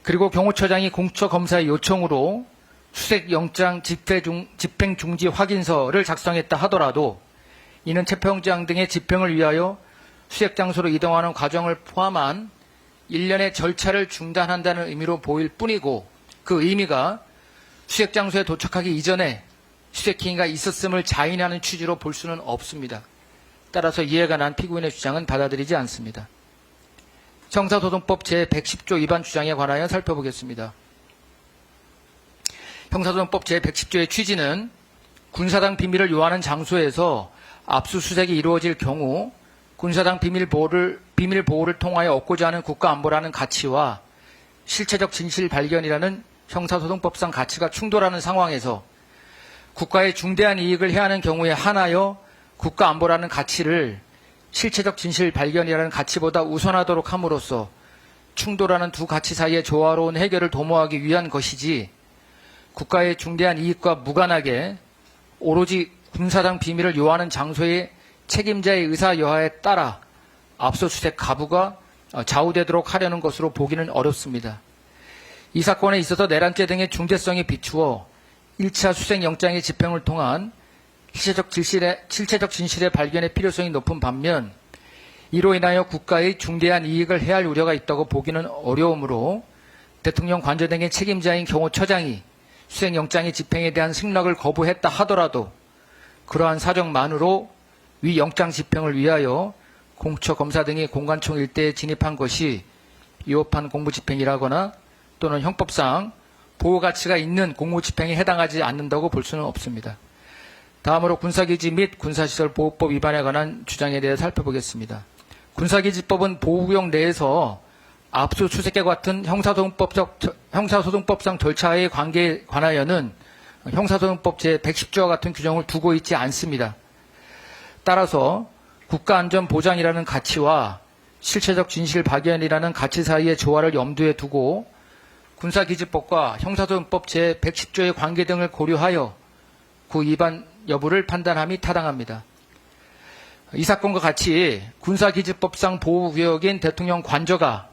그리고 경호처장이 공수처 검사의 요청으로 수색영장 집행 중지 확인서를 작성했다 하더라도 이는 체포영장 등의 집행을 위하여 수색장소로 이동하는 과정을 포함한 일련의 절차를 중단한다는 의미로 보일 뿐이고 그 의미가 수색장소에 도착하기 이전에 수색행위가 있었음을 자인하는 취지로 볼 수는 없습니다. 따라서 이에 관한 피고인의 주장은 받아들이지 않습니다. 형사소송법 제110조 위반 주장에 관하여 살펴보겠습니다. 형사소송법 제110조의 취지는 군사당 비밀을 요하는 장소에서 압수수색이 이루어질 경우 군사당 비밀 보호를 통하여 얻고자 하는 국가안보라는 가치와 실체적 진실 발견이라는 형사소송법상 가치가 충돌하는 상황에서 국가의 중대한 이익을 해하는 경우에 한하여 국가안보라는 가치를 실체적 진실 발견이라는 가치보다 우선하도록 함으로써 충돌하는 두 가치 사이의 조화로운 해결을 도모하기 위한 것이지 국가의 중대한 이익과 무관하게 오로지 군사당 비밀을 요하는 장소의 책임자의 의사 여하에 따라 압수수색 가부가 좌우되도록 하려는 것으로 보기는 어렵습니다. 이 사건에 있어서 내란죄 등의 중대성에 비추어 1차 수색영장의 집행을 통한 실체적 진실의 발견의 필요성이 높은 반면 이로 인하여 국가의 중대한 이익을 해할 우려가 있다고 보기는 어려우므로 대통령 관저 등의 책임자인 경호처장이 수색영장의 집행에 대한 승낙을 거부했다 하더라도 그러한 사정만으로 위 영장 집행을 위하여 공처 검사 등이 공관총 일대에 진입한 것이 위법한 공무집행이라거나 또는 형법상 보호가치가 있는 공무집행에 해당하지 않는다고 볼 수는 없습니다. 다음으로 군사기지 및 군사시설보호법 위반에 관한 주장에 대해 살펴보겠습니다. 군사기지법은 보호구역 내에서 압수수색과 같은 형사소송법상 절차의 관계에 관하여는 형사소송법 제110조와 같은 규정을 두고 있지 않습니다. 따라서 국가안전보장이라는 가치와 실체적 진실 발견이라는 가치 사이의 조화를 염두에 두고 군사기지법과 형사소송법 제110조의 관계 등을 고려하여 그 위반 여부를 판단함이 타당합니다. 이 사건과 같이 군사기지법상 보호구역인 대통령 관저가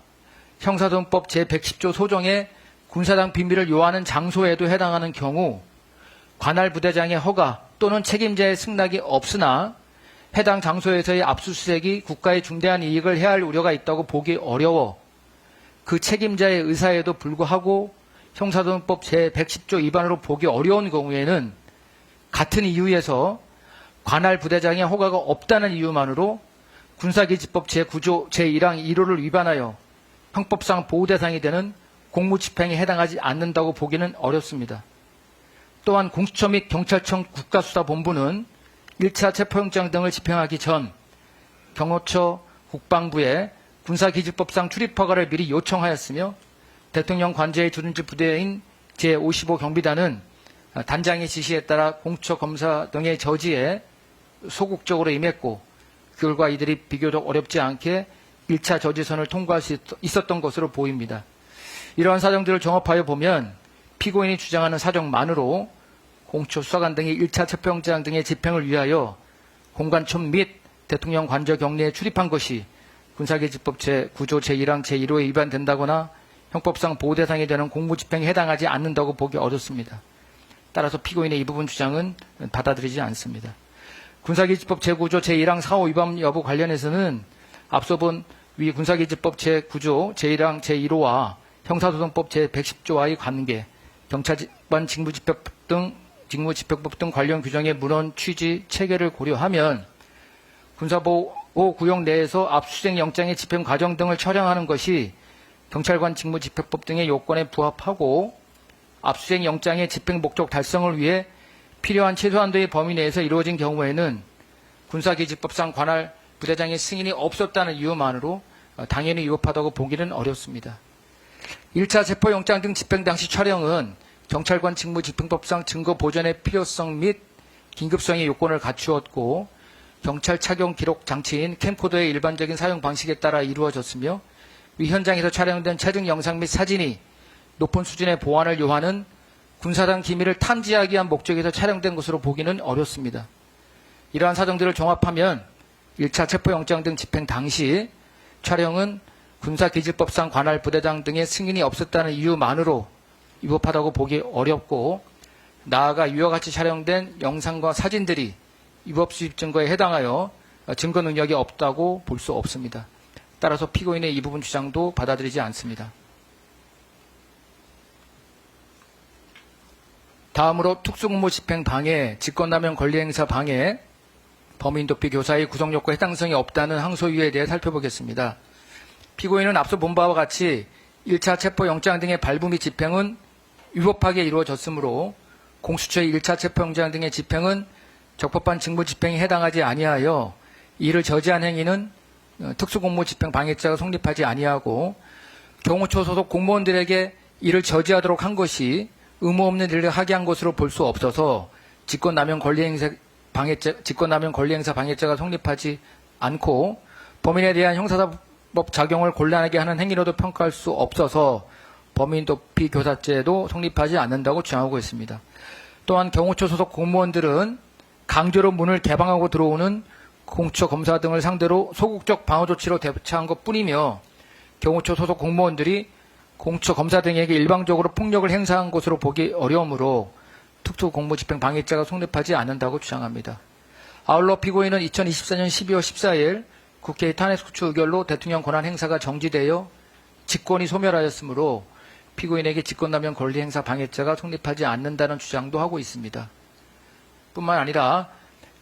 형사소송법 제110조 소정의 군사당 비밀을 요하는 장소에도 해당하는 경우 관할 부대장의 허가 또는 책임자의 승낙이 없으나 해당 장소에서의 압수수색이 국가의 중대한 이익을 해할 우려가 있다고 보기 어려워 그 책임자의 의사에도 불구하고 형사소송법 제110조 위반으로 보기 어려운 경우에는 같은 이유에서 관할 부대장의 허가가 없다는 이유만으로 군사기지법 제9조 제1항 1호를 위반하여 형법상 보호대상이 되는 공무집행에 해당하지 않는다고 보기는 어렵습니다. 또한 공수처 및 경찰청 국가수사본부는 1차 체포영장 등을 집행하기 전 경호처 국방부에 군사기지법상 출입허가를 미리 요청하였으며 대통령 관저의 주둔지 부대인 제55 경비단은 단장의 지시에 따라 공처 검사 등의 저지에 소극적으로 임했고 그 결과 이들이 비교적 어렵지 않게 1차 저지선을 통과할 수 있었던 것으로 보입니다. 이러한 사정들을 종합하여 보면 피고인이 주장하는 사정만으로 공처 수사관 등이 1차 체포영장 등의 집행을 위하여 공관청 및 대통령 관저 경내에 출입한 것이 군사기지법 제9조 제1항 제1호에 위반된다거나 형법상 보호대상이 되는 공무집행에 해당하지 않는다고 보기 어렵습니다. 따라서 피고인의 이 부분 주장은 받아들이지 않습니다. 군사기지법 제9조 제1항 4호 위반 여부 관련해서는 앞서 본 위 군사기지법 제9조 제1항 제1호와 형사소송법 제110조와의 관계, 경찰관 직무집행법 등 관련 규정의 문헌 취지 체계를 고려하면 군사보호 구역 내에서 압수수색 영장의 집행 과정 등을 촬영하는 것이 경찰관 직무집행법 등의 요건에 부합하고 압수수색 영장의 집행 목적 달성을 위해 필요한 최소한도의 범위 내에서 이루어진 경우에는 군사기지법상 관할 부대장의 승인이 없었다는 이유만으로 당연히 위법하다고 보기는 어렵습니다. 1차 체포영장 등 집행 당시 촬영은 경찰관 직무집행법상 증거 보존의 필요성 및 긴급성의 요건을 갖추었고 경찰 착용 기록 장치인 캠코더의 일반적인 사용 방식에 따라 이루어졌으며 위 현장에서 촬영된 체증 영상 및 사진이 높은 수준의 보안을 요하는 군사당 기밀을 탐지하기 위한 목적에서 촬영된 것으로 보기는 어렵습니다. 이러한 사정들을 종합하면 1차 체포영장 등 집행 당시 촬영은 군사기지법상 관할 부대장 등의 승인이 없었다는 이유만으로 위법하다고 보기 어렵고 나아가 이와 같이 촬영된 영상과 사진들이 위법 수집 증거에 해당하여 증거 능력이 없다고 볼 수 없습니다. 따라서 피고인의 이 부분 주장도 받아들이지 않습니다. 다음으로 특수공무 집행 방해, 직권남용 권리행사 방해, 범인 도피 교사의 구성력과 해당성이 없다는 항소유예에 대해 살펴보겠습니다. 피고인은 앞서 본 바와 같이 1차 체포영장 등의 발부 및 집행은 위법하게 이루어졌으므로 공수처의 1차 체포영장 등의 집행은 적법한 직무집행에 해당하지 아니하여 이를 저지한 행위는 특수공무집행 방해죄가 성립하지 아니하고 경호처 소속 공무원들에게 이를 저지하도록 한 것이 의무 없는 일을 하게 한 것으로 볼 수 없어서 직권남용 권리행사 방해죄가 성립하지 않고 범인에 대한 형사사법 작용을 곤란하게 하는 행위로도 평가할 수 없어서 범인 도피 교사죄도 성립하지 않는다고 주장하고 있습니다. 또한 경호처 소속 공무원들은 강제로 문을 개방하고 들어오는 공처 검사 등을 상대로 소극적 방어 조치로 대처한 것뿐이며 경호처 소속 공무원들이 공처, 검사 등에게 일방적으로 폭력을 행사한 것으로 보기 어려우므로 특수공무집행방해죄가 성립하지 않는다고 주장합니다. 아울러 피고인은 2024년 12월 14일 국회의 탄핵소추 의결로 대통령 권한 행사가 정지되어 직권이 소멸하였으므로 피고인에게 직권남용 권리행사 방해죄가 성립하지 않는다는 주장도 하고 있습니다. 뿐만 아니라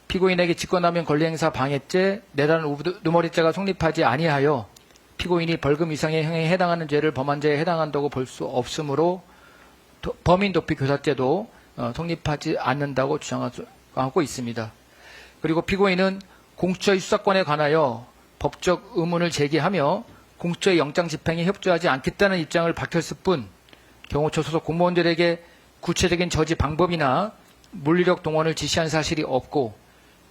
피고인에게 직권남용 권리행사 방해죄, 내란 우두머리죄가 성립하지 아니하여 피고인이 벌금 이상의 형에 해당하는 죄를 범한 죄에 해당한다고 볼 수 없으므로 범인 도피 교사죄도 성립하지 않는다고 주장하고 있습니다. 그리고 피고인은 공수처의 수사권에 관하여 법적 의문을 제기하며 공수처의 영장 집행에 협조하지 않겠다는 입장을 밝혔을 뿐 경호처 소속 공무원들에게 구체적인 저지 방법이나 물리력 동원을 지시한 사실이 없고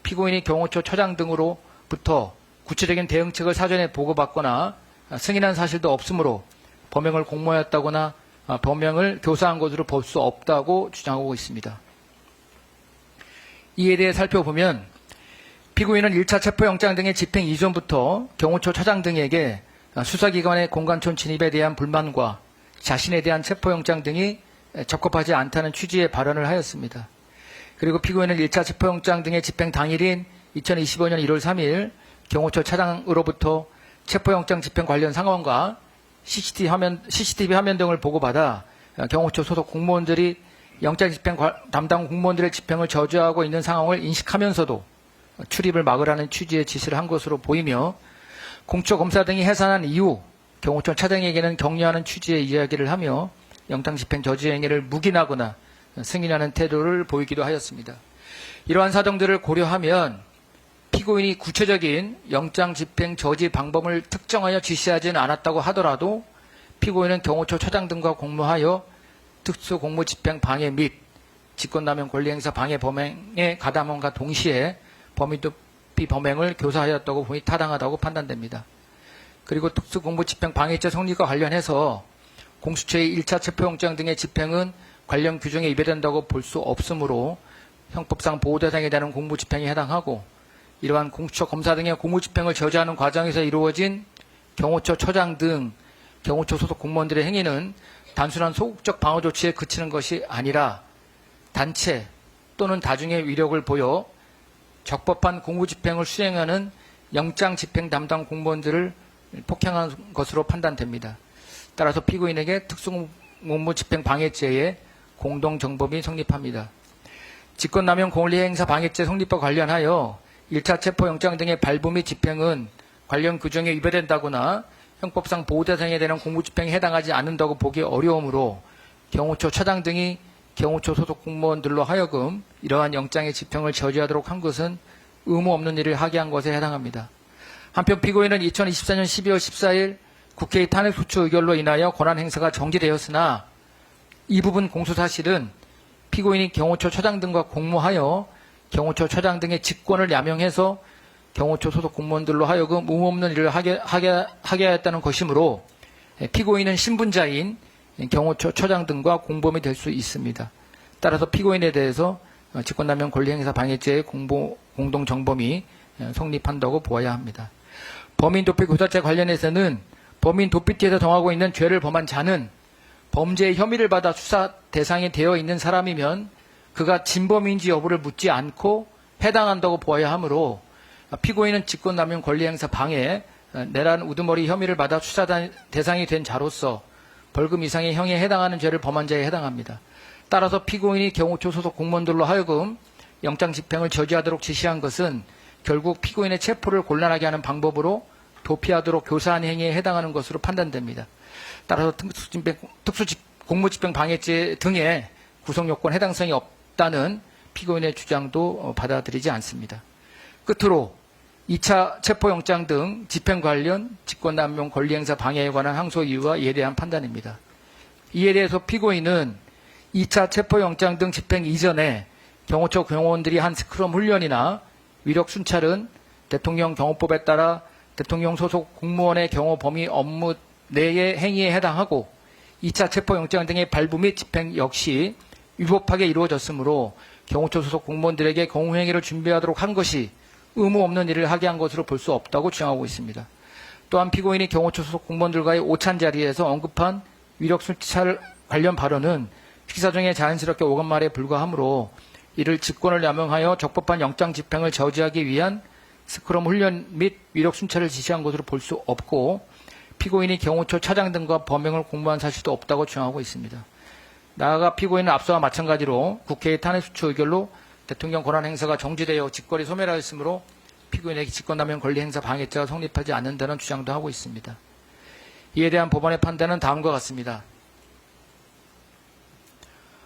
피고인이 경호처 처장 등으로부터 구체적인 대응책을 사전에 보고받거나 승인한 사실도 없으므로 범행을 공모하였다거나 범행을 교사한 것으로 볼 수 없다고 주장하고 있습니다. 이에 대해 살펴보면 피고인은 1차 체포영장 등의 집행 이전부터 경호처 처장 등에게 수사기관의 공간촌 진입에 대한 불만과 자신에 대한 체포영장 등이 적합하지 않다는 취지의 발언을 하였습니다. 그리고 피고인은 1차 체포영장 등의 집행 당일인 2025년 1월 3일 경호처 차장으로부터 체포영장 집행 관련 상황과 CCTV 화면 등을 보고받아 경호처 소속 공무원들이 영장 집행 담당 공무원들의 집행을 저지하고 있는 상황을 인식하면서도 출입을 막으라는 취지의 지시를 한 것으로 보이며 공처 검사 등이 해산한 이후 경호처 차장에게는 격려하는 취지의 이야기를 하며 영장 집행 저지 행위를 묵인하거나 승인하는 태도를 보이기도 하였습니다. 이러한 사정들을 고려하면 피고인이 구체적인 영장 집행 저지 방법을 특정하여 지시하지는 않았다고 하더라도 피고인은 경호처 처장 등과 공모하여 특수공무집행 방해 및 직권남용 권리행사 방해 범행에 가담함과 동시에 범인도피 범행을 교사하였다고 보니 타당하다고 판단됩니다. 그리고 특수공무집행 방해죄 성립과 관련해서 공수처의 1차 체포영장 등의 집행은 관련 규정에 위배된다고 볼 수 없으므로 형법상 보호대상에 대한 공무집행에 해당하고 이러한 공수처 검사 등의 공무집행을 저지하는 과정에서 이루어진 경호처 처장 등 경호처 소속 공무원들의 행위는 단순한 소극적 방어 조치에 그치는 것이 아니라 단체 또는 다중의 위력을 보여 적법한 공무집행을 수행하는 영장 집행 담당 공무원들을 폭행한 것으로 판단됩니다. 따라서 피고인에게 특수공무집행 방해죄의 공동정범이 성립합니다. 직권남용 권리행사 방해죄 성립과 관련하여 1차 체포영장 등의 발부 및 집행은 관련 규정에 위배된다거나 형법상 보호대상에 대한 공무집행에 해당하지 않는다고 보기 어려우므로 경호처 차장 등이 경호처 소속 공무원들로 하여금 이러한 영장의 집행을 저지하도록 한 것은 의무 없는 일을 하게 한 것에 해당합니다. 한편 피고인은 2024년 12월 14일 국회의 탄핵소추 의결로 인하여 권한행사가 정지되었으나 이 부분 공소사실은 피고인이 경호처 처장 등과 공모하여 경호처 처장 등의 직권을 남용해서 경호처 소속 공무원들로 하여금 의무 없는 일을 하게 하였다는 것이므로 피고인은 신분자인 경호처 처장 등과 공범이 될 수 있습니다. 따라서 피고인에 대해서 직권남용 권리행사 방해죄의 공동정범이 성립한다고 보아야 합니다. 범인도피 교사죄 관련해서는 범인도피죄에서 정하고 있는 죄를 범한 자는 범죄의 혐의를 받아 수사 대상이 되어 있는 사람이면 그가 진범인지 여부를 묻지 않고 해당한다고 보아야 하므로 피고인은 직권남용 권리행사 방해, 내란 우두머리 혐의를 받아 수사 대상이 된 자로서 벌금 이상의 형에 해당하는 죄를 범한 자에 해당합니다. 따라서 피고인이 경호처 소속 공무원들로 하여금 영장 집행을 저지하도록 지시한 것은 결국 피고인의 체포를 곤란하게 하는 방법으로 도피하도록 교사한 행위에 해당하는 것으로 판단됩니다. 따라서 특수공무집행 방해죄 등의 구성요건 해당성이 없다는 피고인의 주장도 받아들이지 않습니다. 끝으로 2차 체포영장 등 집행 관련 직권남용 권리행사 방해에 관한 항소 이유와 이에 대한 판단입니다. 이에 대해서 피고인은 2차 체포영장 등 집행 이전에 경호처 경호원들이 한 스크럼 훈련이나 위력 순찰은 대통령 경호법에 따라 대통령 소속 공무원의 경호 범위 업무 내의 행위에 해당하고 2차 체포영장 등의 발부 및 집행 역시 위법하게 이루어졌으므로 경호처 소속 공무원들에게 공무행위를 준비하도록 한 것이 의무 없는 일을 하게 한 것으로 볼 수 없다고 주장하고 있습니다. 또한 피고인이 경호처 소속 공무원들과의 오찬 자리에서 언급한 위력 순찰 관련 발언은 식사 중에 자연스럽게 오간 말에 불과하므로 이를 직권을 남용하여 적법한 영장 집행을 저지하기 위한 스크럼 훈련 및 위력 순찰을 지시한 것으로 볼 수 없고 피고인이 경호처 차장 등과 범행을 공모한 사실도 없다고 주장하고 있습니다. 나아가 피고인은 앞서와 마찬가지로 국회의 탄핵수초 의결로 대통령 권한 행사가 정지되어 직권이 소멸하였으므로 피고인에게 직권남용 권리행사 방해죄가 성립하지 않는다는 주장도 하고 있습니다. 이에 대한 법원의 판단은 다음과 같습니다.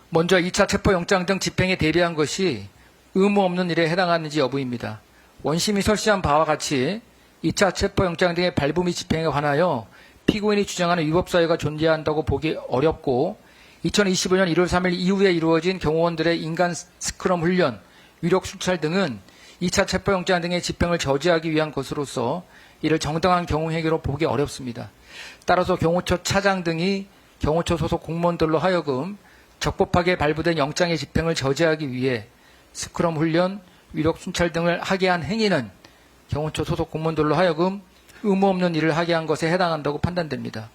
먼저 2차 체포영장 등 집행에 대비한 것이 의무 없는 일에 해당하는지 여부입니다. 원심이 설시한 바와 같이 2차 체포영장 등의 발부 및 집행에 관하여 피고인이 주장하는 위법 사유가 존재한다고 보기 어렵고 2025년 1월 3일 이후에 이루어진 경호원들의 인간 스크럼 훈련, 위력 순찰 등은 2차 체포영장 등의 집행을 저지하기 위한 것으로서 이를 정당한 경호행위로 보기 어렵습니다. 따라서 경호처 차장 등이 경호처 소속 공무원들로 하여금 적법하게 발부된 영장의 집행을 저지하기 위해 스크럼 훈련, 위력 순찰 등을 하게 한 행위는 경호처 소속 공무원들로 하여금 의무 없는 일을 하게 한 것에 해당한다고 판단됩니다.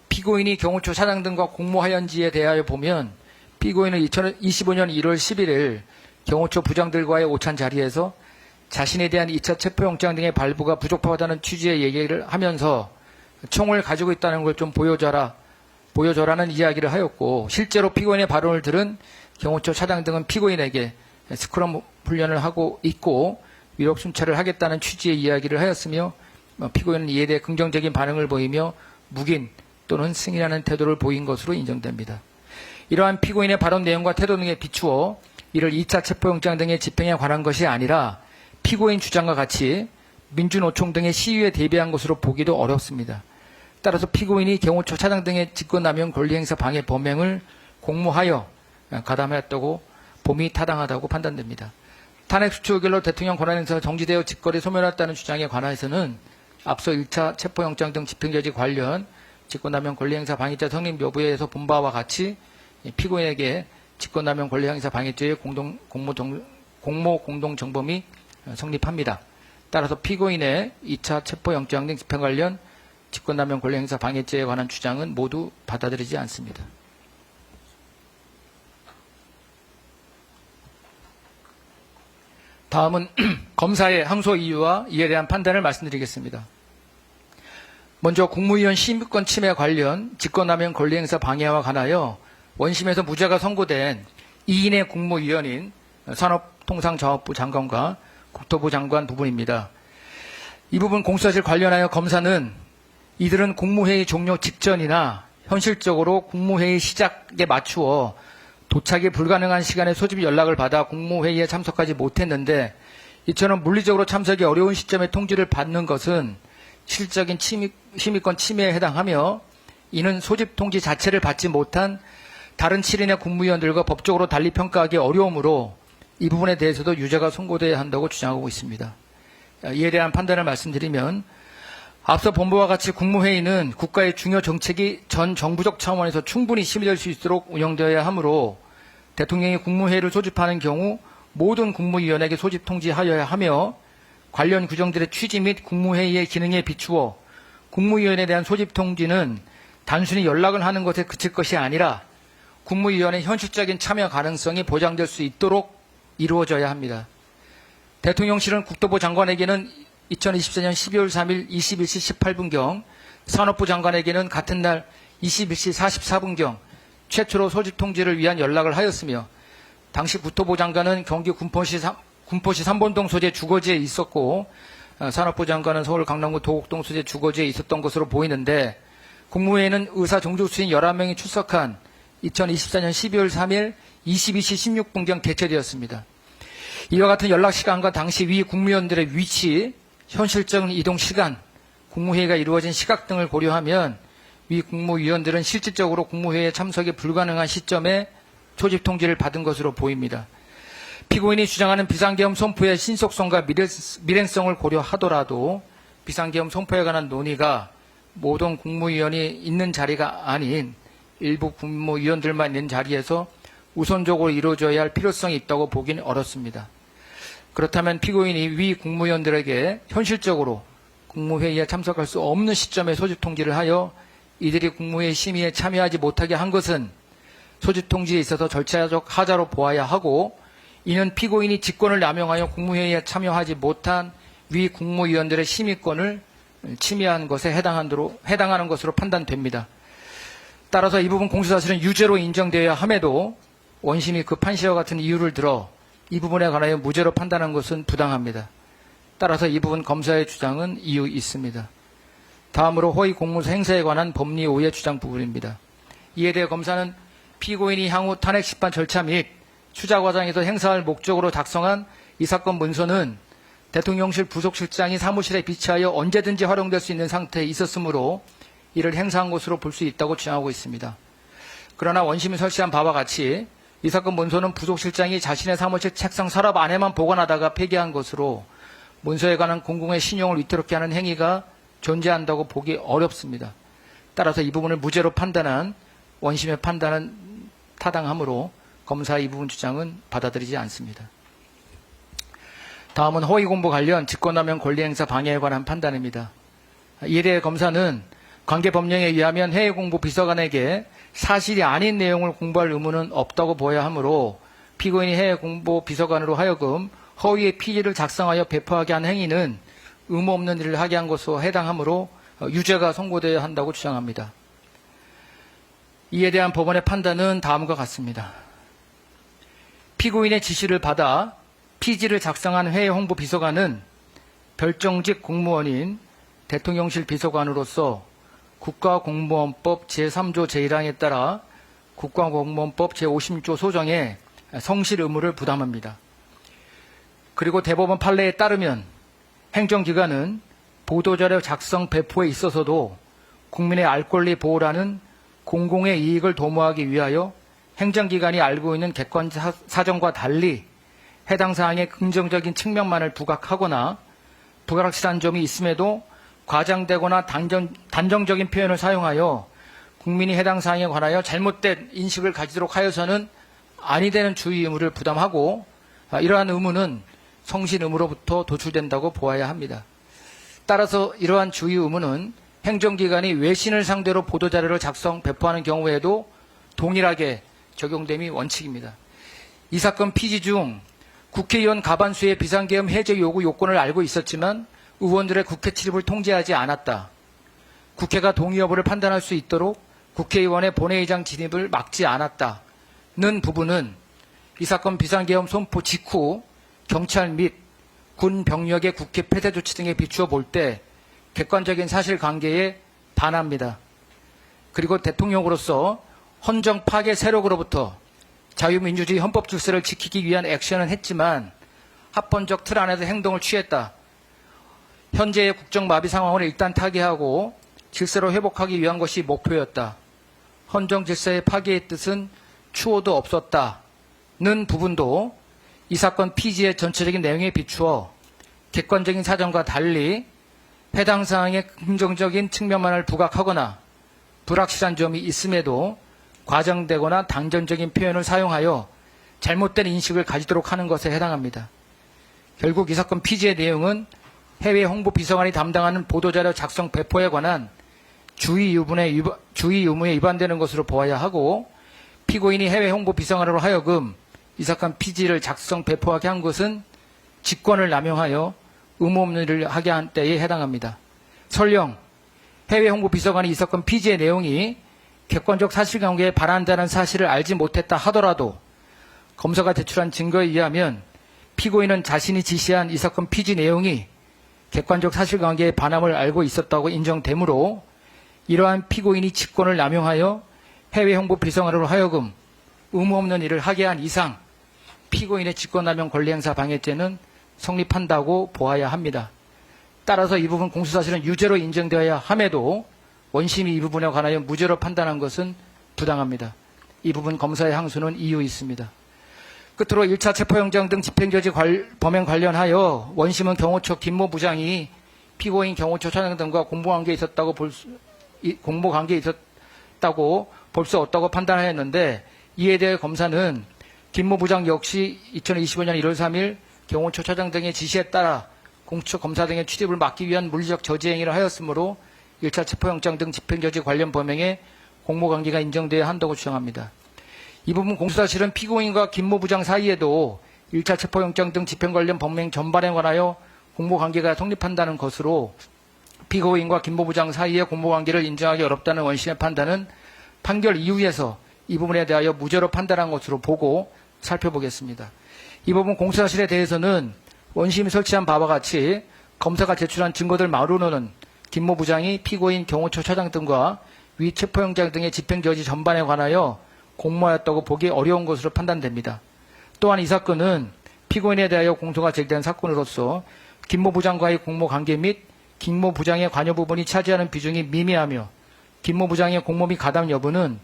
피고인이 경호처 차장 등과 공모하였는지에 대하여 보면 피고인은 2025년 1월 11일 경호처 부장들과의 오찬 자리에서 자신에 대한 2차 체포영장 등의 발부가 부적합하다는 취지의 얘기를 하면서 총을 가지고 있다는 걸 좀 보여줘라는 이야기를 하였고 실제로 피고인의 발언을 들은 경호처 차장 등은 피고인에게 스크럼 훈련을 하고 있고 위력 순찰을 하겠다는 취지의 이야기를 하였으며 피고인은 이에 대해 긍정적인 반응을 보이며 묵인 또는 승인하는 태도를 보인 것으로 인정됩니다. 이러한 피고인의 발언 내용과 태도 등에 비추어 이를 2차 체포영장 등의 집행에 관한 것이 아니라 피고인 주장과 같이 민주노총 등의 시위에 대비한 것으로 보기도 어렵습니다. 따라서 피고인이 경호처 차장 등의 직권남용 권리행사 방해 범행을 공모하여 가담했다고 봄이 타당하다고 판단됩니다. 탄핵수초 의결로 대통령 권한행사가 정지되어 직권이 소멸했다는 주장에 관해서는 앞서 1차 체포영장 등 집행저지 관련 직권남용 권리행사 방해죄 성립 여부에서 본 바와 같이 피고인에게 직권남용 권리행사 방해죄의 공모 공동정범이 성립합니다. 따라서 피고인의 2차 체포영장 등 집행 관련 직권남용 권리행사 방해죄에 관한 주장은 모두 받아들이지 않습니다. 다음은 검사의 항소 이유와 이에 대한 판단을 말씀드리겠습니다. 먼저 국무위원 심의권 침해 관련 직권남용 권리행사 방해와 관하여 원심에서 무죄가 선고된 2인의 국무위원인 산업통상자원부 장관과 국토부 장관 부분입니다. 이 부분 공소사실 관련하여 검사는 이들은 국무회의 종료 직전이나 현실적으로 국무회의 시작에 맞추어 도착이 불가능한 시간에 소집 연락을 받아 국무회의에 참석하지 못했는데 이처럼 물리적으로 참석이 어려운 시점에 통지를 받는 것은 실질적인 심의권 침해에 해당하며 이는 소집 통지 자체를 받지 못한 다른 7인의 국무위원들과 법적으로 달리 평가하기 어려우므로 이 부분에 대해서도 유죄가 선고돼야 한다고 주장하고 있습니다. 이에 대한 판단을 말씀드리면 앞서 본부와 같이 국무회의는 국가의 중요 정책이 전 정부적 차원에서 충분히 심의될 수 있도록 운영되어야 하므로 대통령이 국무회의를 소집하는 경우 모든 국무위원에게 소집 통지하여야 하며 관련 규정들의 취지 및 국무회의의 기능에 비추어 국무위원에 대한 소집 통지는 단순히 연락을 하는 것에 그칠 것이 아니라 국무위원의 현실적인 참여 가능성이 보장될 수 있도록 이루어져야 합니다. 대통령실은 국토부 장관에게는 2024년 12월 3일 21시 18분경, 산업부 장관에게는 같은 날 21시 44분경 최초로 소집 통지를 위한 연락을 하였으며 당시 국토부 장관은 경기 군포시 삼본동 소재 주거지에 있었고 산업부 장관은 서울 강남구 도곡동 소재 주거지에 있었던 것으로 보이는데 국무회의는 의사 정조수인 11명이 출석한 2024년 12월 3일 22시 16분경 개최되었습니다. 이와 같은 연락 시간과 당시 위 국무위원들의 위치, 현실적인 이동 시간, 국무회의가 이루어진 시각 등을 고려하면 위 국무위원들은 실질적으로 국무회의에 참석이 불가능한 시점에 소집 통지를 받은 것으로 보입니다. 피고인이 주장하는 비상계엄 선포의 신속성과 밀행성을 고려하더라도 비상계엄 선포에 관한 논의가 모든 국무위원이 있는 자리가 아닌 일부 국무위원들만 있는 자리에서 우선적으로 이루어져야 할 필요성이 있다고 보기는 어렵습니다. 그렇다면 피고인이 위 국무위원들에게 현실적으로 국무회의에 참석할 수 없는 시점에 소집 통지를 하여 이들이 국무회의 심의에 참여하지 못하게 한 것은 소집 통지에 있어서 절차적 하자로 보아야 하고, 이는 피고인이 직권을 남용하여 국무회의에 참여하지 못한 위 국무위원들의 심의권을 침해한 것에 해당하는 것으로 판단됩니다. 따라서 이 부분 공수사실은 유죄로 인정되어야 함에도 원심이 그 판시와 같은 이유를 들어 이 부분에 관하여 무죄로 판단한 것은 부당합니다. 따라서 이 부분 검사의 주장은 이유 있습니다. 다음으로 허위 공무서 행사에 관한 법리 오해 주장 부분입니다. 이에 대해 검사는 피고인이 향후 탄핵 심판 절차 및 추자 과정에서 행사할 목적으로 작성한 이 사건 문서는 대통령실 부속실장이 사무실에 비치하여 언제든지 활용될 수 있는 상태에 있었으므로 이를 행사한 것으로 볼 수 있다고 주장하고 있습니다. 그러나 원심이 설치한 바와 같이 이 사건 문서는 부속실장이 자신의 사무실 책상 서랍 안에만 보관하다가 폐기한 것으로 문서에 관한 공공의 신용을 위태롭게 하는 행위가 존재한다고 보기 어렵습니다. 따라서 이 부분을 무죄로 판단한 원심의 판단은 타당하므로 검사의 이 부분 주장은 받아들이지 않습니다. 다음은 허위 공보 관련 직권남용 권리행사 방해에 관한 판단입니다. 이에 대해 검사는 관계 법령에 의하면 해외 공보 비서관에게 사실이 아닌 내용을 공부할 의무는 없다고 보아야 하므로 피고인이 해외 공보 비서관으로 하여금 허위의 피지를 작성하여 배포하게 한 행위는 의무 없는 일을 하게 한 것으로 해당하므로 유죄가 선고되어야 한다고 주장합니다. 이에 대한 법원의 판단은 다음과 같습니다. 피고인의 지시를 받아 피지를 작성한 해외 홍보 비서관은 별정직 공무원인 대통령실 비서관으로서 국가공무원법 제3조 제1항에 따라 국가공무원법 제56조 소정의 성실 의무를 부담합니다. 그리고 대법원 판례에 따르면 행정기관은 보도자료 작성 배포에 있어서도 국민의 알 권리 보호라는 공공의 이익을 도모하기 위하여 행정기관이 알고 있는 객관 사정과 달리 해당 사항의 긍정적인 측면만을 부각하거나 불확실한 점이 있음에도 과장되거나 단정적인 표현을 사용하여 국민이 해당 사항에 관하여 잘못된 인식을 가지도록 하여서는 아니 되는 주의 의무를 부담하고 이러한 의무는 성실 의무로부터 도출된다고 보아야 합니다. 따라서 이러한 주의 의무는 행정기관이 외신을 상대로 보도자료를 작성, 배포하는 경우에도 동일하게 적용됨이 원칙입니다. 이 사건 피지 중 국회의원 과반수의 비상계엄 해제 요구 요건을 알고 있었지만 의원들의 국회 출입을 통제하지 않았다. 국회가 동의 여부를 판단할 수 있도록 국회의원의 본회의장 진입을 막지 않았다는 부분은 이 사건 비상계엄 선포 직후 경찰 및 군 병력의 국회 폐쇄 조치 등에 비추어 볼 때 객관적인 사실관계에 반합니다. 그리고 대통령으로서 헌정 파괴 세력으로부터 자유민주주의 헌법 질서를 지키기 위한 액션은 했지만 합헌적 틀 안에서 행동을 취했다. 현재의 국정마비 상황을 일단 타개하고 질서를 회복하기 위한 것이 목표였다. 헌정 질서의 파괴의 뜻은 추호도 없었다는 부분도 이 사건 피지의 전체적인 내용에 비추어 객관적인 사정과 달리 해당 사항의 긍정적인 측면만을 부각하거나 불확실한 점이 있음에도 과장되거나 단정적인 표현을 사용하여 잘못된 인식을 가지도록 하는 것에 해당합니다. 결국 이 사건 피지의 내용은 해외 홍보 비서관이 담당하는 보도자료 작성 배포에 관한 주의 의무에 위반되는 것으로 보아야 하고 피고인이 해외 홍보 비서관으로 하여금 이 사건 피지를 작성 배포하게 한 것은 직권을 남용하여 의무 없는 일을 하게 한 때에 해당합니다. 설령 해외 홍보 비서관이 이 사건 피지의 내용이 객관적 사실관계에 반한다는 사실을 알지 못했다 하더라도 검사가 제출한 증거에 의하면 피고인은 자신이 지시한 이 사건 피지 내용이 객관적 사실관계에 반함을 알고 있었다고 인정되므로 이러한 피고인이 직권을 남용하여 해외 홍보 비서관으로 하여금 의무 없는 일을 하게 한 이상 피고인의 직권남용 권리행사 방해죄는 성립한다고 보아야 합니다. 따라서 이 부분 공수사실은 유죄로 인정되어야 함에도 원심이 이 부분에 관하여 무죄로 판단한 것은 부당합니다. 이 부분 검사의 항소는 이유 있습니다. 끝으로 1차 체포영장 등 집행저지 범행 관련하여 원심은 경호처 김모 부장이 피고인 경호처 차장 등과 공모관계에 있었다고 볼 수 없다고 판단하였는데 이에 대해 검사는 김모 부장 역시 2025년 1월 3일 경호처 차장 등의 지시에 따라 공처 검사 등의 출입을 막기 위한 물리적 저지 행위를 하였으므로 1차 체포영장 등 집행저지 관련 범행에 공모관계가 인정돼야 한다고 주장합니다. 이 부분 공수사실은 피고인과 김모 부장 사이에도 1차 체포영장 등 집행 관련 범행 전반에 관하여 공모관계가 성립한다는 것으로 피고인과 김모 부장 사이의 공모관계를 인정하기 어렵다는 원심의 판단은 판결 이후에서 이 부분에 대하여 무죄로 판단한 것으로 보고 살펴보겠습니다. 이 부분 공수사실에 대해서는 원심이 설치한 바와 같이 검사가 제출한 증거들 마루로는 김모 부장이 피고인 경호처 차장 등과 위 체포영장 등의 집행저지 전반에 관하여 공모하였다고 보기 어려운 것으로 판단됩니다. 또한 이 사건은 피고인에 대하여 공소가 제기된 사건으로서 김모 부장과의 공모관계 및 김모 부장의 관여 부분이 차지하는 비중이 미미하며 김모 부장의 공모 및 가담 여부는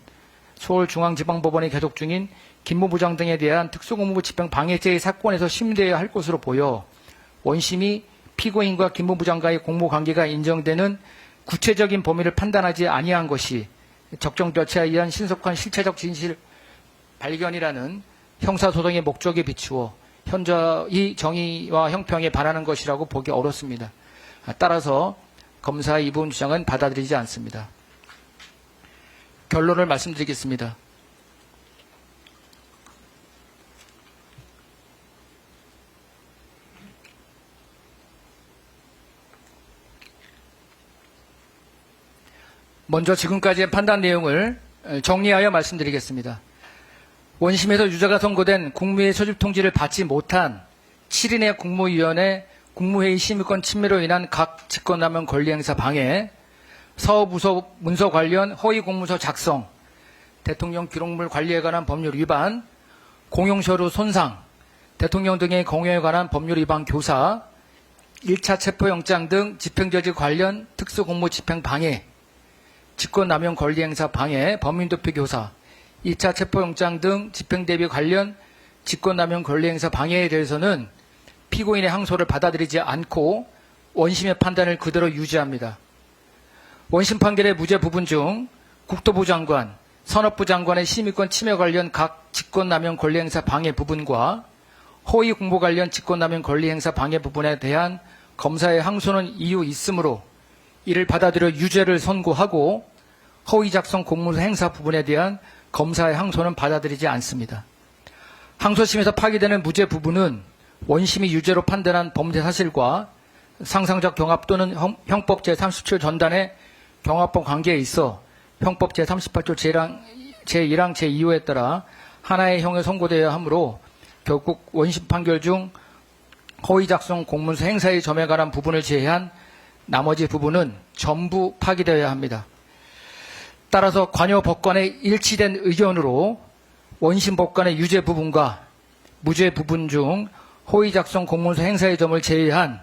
서울중앙지방법원에 계속 중인 김모 부장 등에 대한 특수공무부 집행 방해죄의 사건에서 심리되어야 할 것으로 보여 원심이 피고인과 김모 부장과의 공모관계가 인정되는 구체적인 범위를 판단하지 아니한 것이 적정 절차에 의한 신속한 실체적 진실 발견이라는 형사소송의 목적에 비추어 현저히 정의와 형평에 반하는 것이라고 보기 어렵습니다. 따라서 검사의 이 부분 주장은 받아들이지 않습니다. 결론을 말씀드리겠습니다. 먼저 지금까지의 판단 내용을 정리하여 말씀드리겠습니다. 원심에서 유죄가 선고된 국무회의 소집 통지를 받지 못한 7인의 국무위원회 국무회의 심의권 침해로 인한 각 직권남용 권리행사 방해, 사업부서 문서 관련 허위 공문서 작성, 대통령 기록물 관리에 관한 법률 위반, 공용서류 손상, 대통령 등의 공여에 관한 법률 위반 교사, 1차 체포영장 등 집행저지 관련 특수공무 집행 방해, 직권남용 권리행사 방해, 범인도피 교사, 2차 체포영장 등 집행대비 관련 직권남용 권리행사 방해에 대해서는 피고인의 항소를 받아들이지 않고 원심의 판단을 그대로 유지합니다. 원심 판결의 무죄 부분 중 국토부 장관, 산업부 장관의 심의권 침해 관련 각 직권남용 권리행사 방해 부분과 허위 공보 관련 직권남용 권리행사 방해 부분에 대한 검사의 항소는 이유 있으므로 이를 받아들여 유죄를 선고하고 허위 작성 공문서 행사 부분에 대한 검사의 항소는 받아들이지 않습니다. 항소심에서 파기되는 무죄 부분은 원심이 유죄로 판단한 범죄 사실과 상상적 경합 또는 형법 제37 전단의 경합법 관계에 있어 형법 제38조 제1항 제2호에 따라 하나의 형에 선고되어야 하므로 결국 원심 판결 중 허위 작성 공문서 행사의 점에 관한 부분을 제외한 나머지 부분은 전부 파기되어야 합니다. 따라서 관여 법관의 일치된 의견으로 원심 법관의 유죄 부분과 무죄 부분 중 허위 작성 공문서 행사의 점을 제외한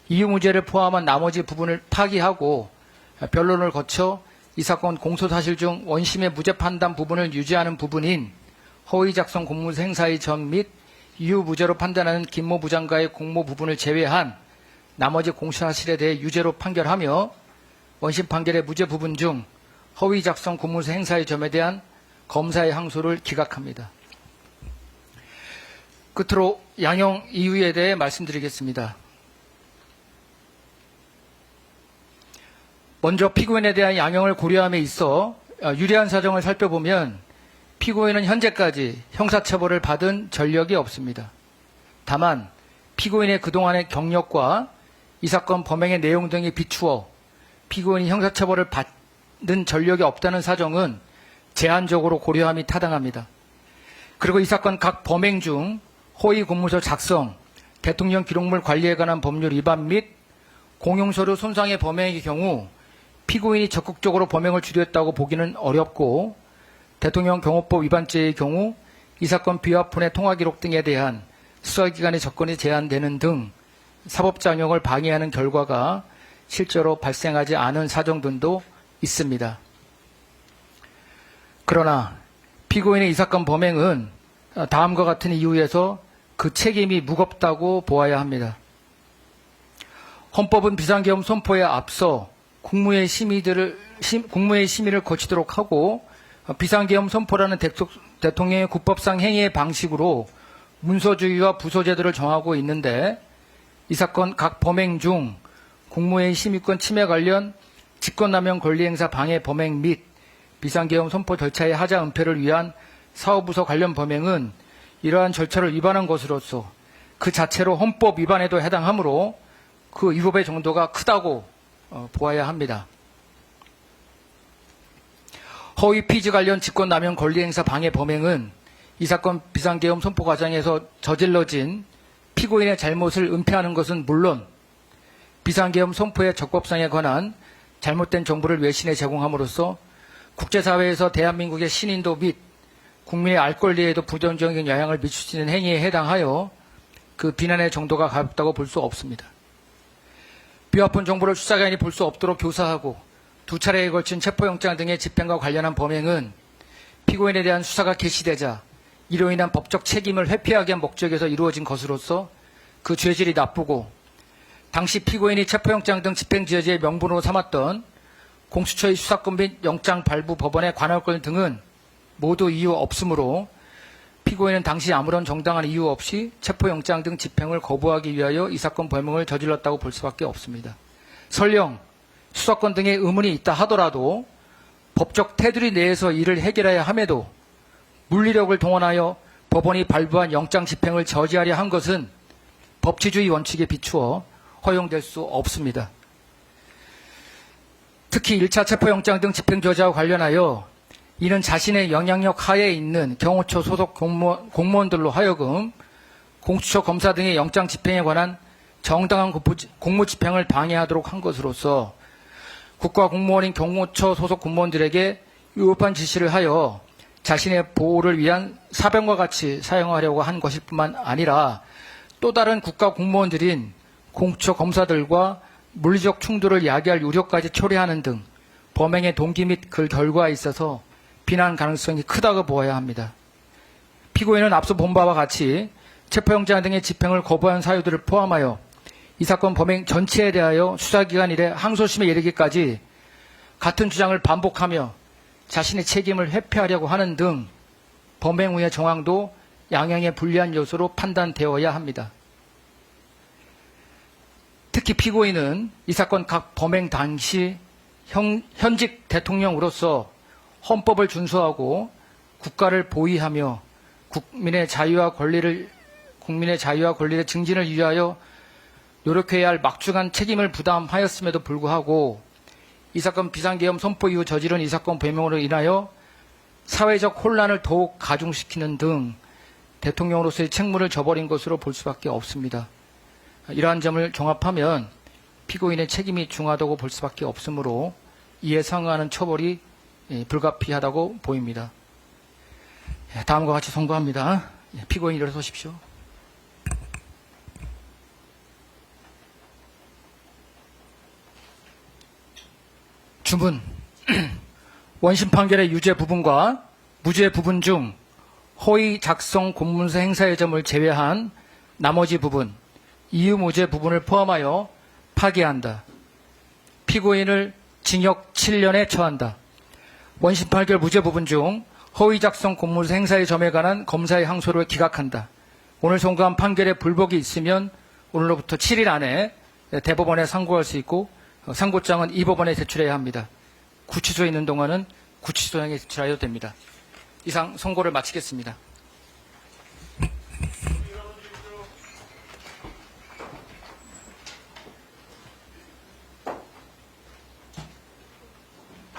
이유무죄를 포함한 나머지 부분을 파기하고 변론을 거쳐 이 사건 공소사실 중 원심의 무죄 판단 부분을 유지하는 부분인 허위 작성 공문서 행사의 점 및 이유무죄로 판단하는 김모 부장과의 공모 부분을 제외한 나머지 공소사실에 대해 유죄로 판결하며 원심 판결의 무죄 부분 중 허위 작성 공문서 행사의 점에 대한 검사의 항소를 기각합니다. 끝으로 양형 이유에 대해 말씀드리겠습니다. 먼저 피고인에 대한 양형을 고려함에 있어 유리한 사정을 살펴보면 피고인은 현재까지 형사처벌을 받은 전력이 없습니다. 다만 피고인의 그동안의 경력과 이 사건 범행의 내용 등에 비추어 피고인이 형사처벌을 받는 전력이 없다는 사정은 제한적으로 고려함이 타당합니다. 그리고 이 사건 각 범행 중 허위 공문서 작성, 대통령 기록물 관리에 관한 법률 위반 및 공용서류 손상의 범행의 경우 피고인이 적극적으로 범행을 주도했다고 보기는 어렵고 대통령 경호법 위반죄의 경우 이 사건 비화폰의 통화기록 등에 대한 수사기관의 접근이 제한되는 등 사법장용을 방해하는 결과가 실제로 발생하지 않은 사정 등도 있습니다. 그러나 피고인의 이 사건 범행은 다음과 같은 이유에서 그 책임이 무겁다고 보아야 합니다. 헌법은 비상계엄 선포에 앞서 국무회의 심의를 거치도록 하고 비상계엄 선포라는 대통령의 국법상 행위의 방식으로 문서주의와 부서제도를 정하고 있는데 이 사건 각 범행 중 국무회의 심의권 침해 관련 직권남용 권리행사 방해 범행 및 비상계엄 선포 절차의 하자 은폐를 위한 사후부서 관련 범행은 이러한 절차를 위반한 것으로서 그 자체로 헌법 위반에도 해당하므로 그 위법의 정도가 크다고 보아야 합니다. 허위 피지 관련 직권남용 권리행사 방해 범행은 이 사건 비상계엄 선포 과정에서 저질러진 피고인의 잘못을 은폐하는 것은 물론 비상계엄 선포의 적법성에 관한 잘못된 정보를 외신에 제공함으로써 국제사회에서 대한민국의 신인도 및 국민의 알 권리에도 부정적인 영향을 미치는 행위에 해당하여 그 비난의 정도가 가볍다고 볼 수 없습니다. 비화폰 정보를 수사기관이 볼 수 없도록 교사하고 두 차례에 걸친 체포영장 등의 집행과 관련한 범행은 피고인에 대한 수사가 개시되자 이로 인한 법적 책임을 회피하기 위한 목적에서 이루어진 것으로서 그 죄질이 나쁘고 당시 피고인이 체포영장 등 집행지휘의 명분으로 삼았던 공수처의 수사권 및 영장 발부 법원의 관할권 등은 모두 이유 없으므로 피고인은 당시 아무런 정당한 이유 없이 체포영장 등 집행을 거부하기 위하여 이 사건 범행을 저질렀다고 볼 수밖에 없습니다. 설령 수사권 등의 의문이 있다 하더라도 법적 테두리 내에서 이를 해결해야 함에도 물리력을 동원하여 법원이 발부한 영장 집행을 저지하려 한 것은 법치주의 원칙에 비추어 허용될 수 없습니다. 특히 1차 체포영장 등 집행 저지와 관련하여 이는 자신의 영향력 하에 있는 경호처 소속 공무원들로 하여금 공수처 검사 등의 영장 집행에 관한 정당한 공무 집행을 방해하도록 한 것으로서 국가공무원인 경호처 소속 공무원들에게 위법한 지시를 하여 자신의 보호를 위한 사병과 같이 사용하려고 한 것일 뿐만 아니라 또 다른 국가공무원들인 공수처 검사들과 물리적 충돌을 야기할 우려까지 초래하는 등 범행의 동기 및 그 결과에 있어서 비난 가능성이 크다고 보아야 합니다. 피고인은 앞서 본 바와 같이 체포영장 등의 집행을 거부한 사유들을 포함하여 이 사건 범행 전체에 대하여 수사기관 이래 항소심에 이르기까지 같은 주장을 반복하며 자신의 책임을 회피하려고 하는 등 범행 후의 정황도 양형에 불리한 요소로 판단되어야 합니다. 특히 피고인은 이 사건 각 범행 당시 현직 대통령으로서 헌법을 준수하고 국가를 보위하며 국민의 자유와 권리를 증진을 위하여 노력해야 할 막중한 책임을 부담하였음에도 불구하고 이 사건 비상계엄 선포 이후 저지른 이 사건 범행으로 인하여 사회적 혼란을 더욱 가중시키는 등 대통령으로서의 책무를 저버린 것으로 볼 수밖에 없습니다. 이러한 점을 종합하면 피고인의 책임이 중하다고 볼 수밖에 없으므로 이에 상응하는 처벌이 불가피하다고 보입니다. 다음과 같이 선고합니다. 피고인 일어서십시오. 주문. 원심 판결의 유죄 부분과 무죄 부분 중 허위 작성 공문서 행사의 점을 제외한 나머지 부분, 이유무죄 부분을 포함하여 파기한다. 피고인을 징역 7년에 처한다. 원심 판결 무죄 부분 중 허위 작성 공문서 행사의 점에 관한 검사의 항소를 기각한다. 오늘 선고한 판결에 불복이 있으면 오늘로부터 7일 안에 대법원에 상고할 수 있고 상고장은 이 법원에 제출해야 합니다. 구치소에 있는 동안은 구치소장에 제출하여도 됩니다. 이상 선고를 마치겠습니다.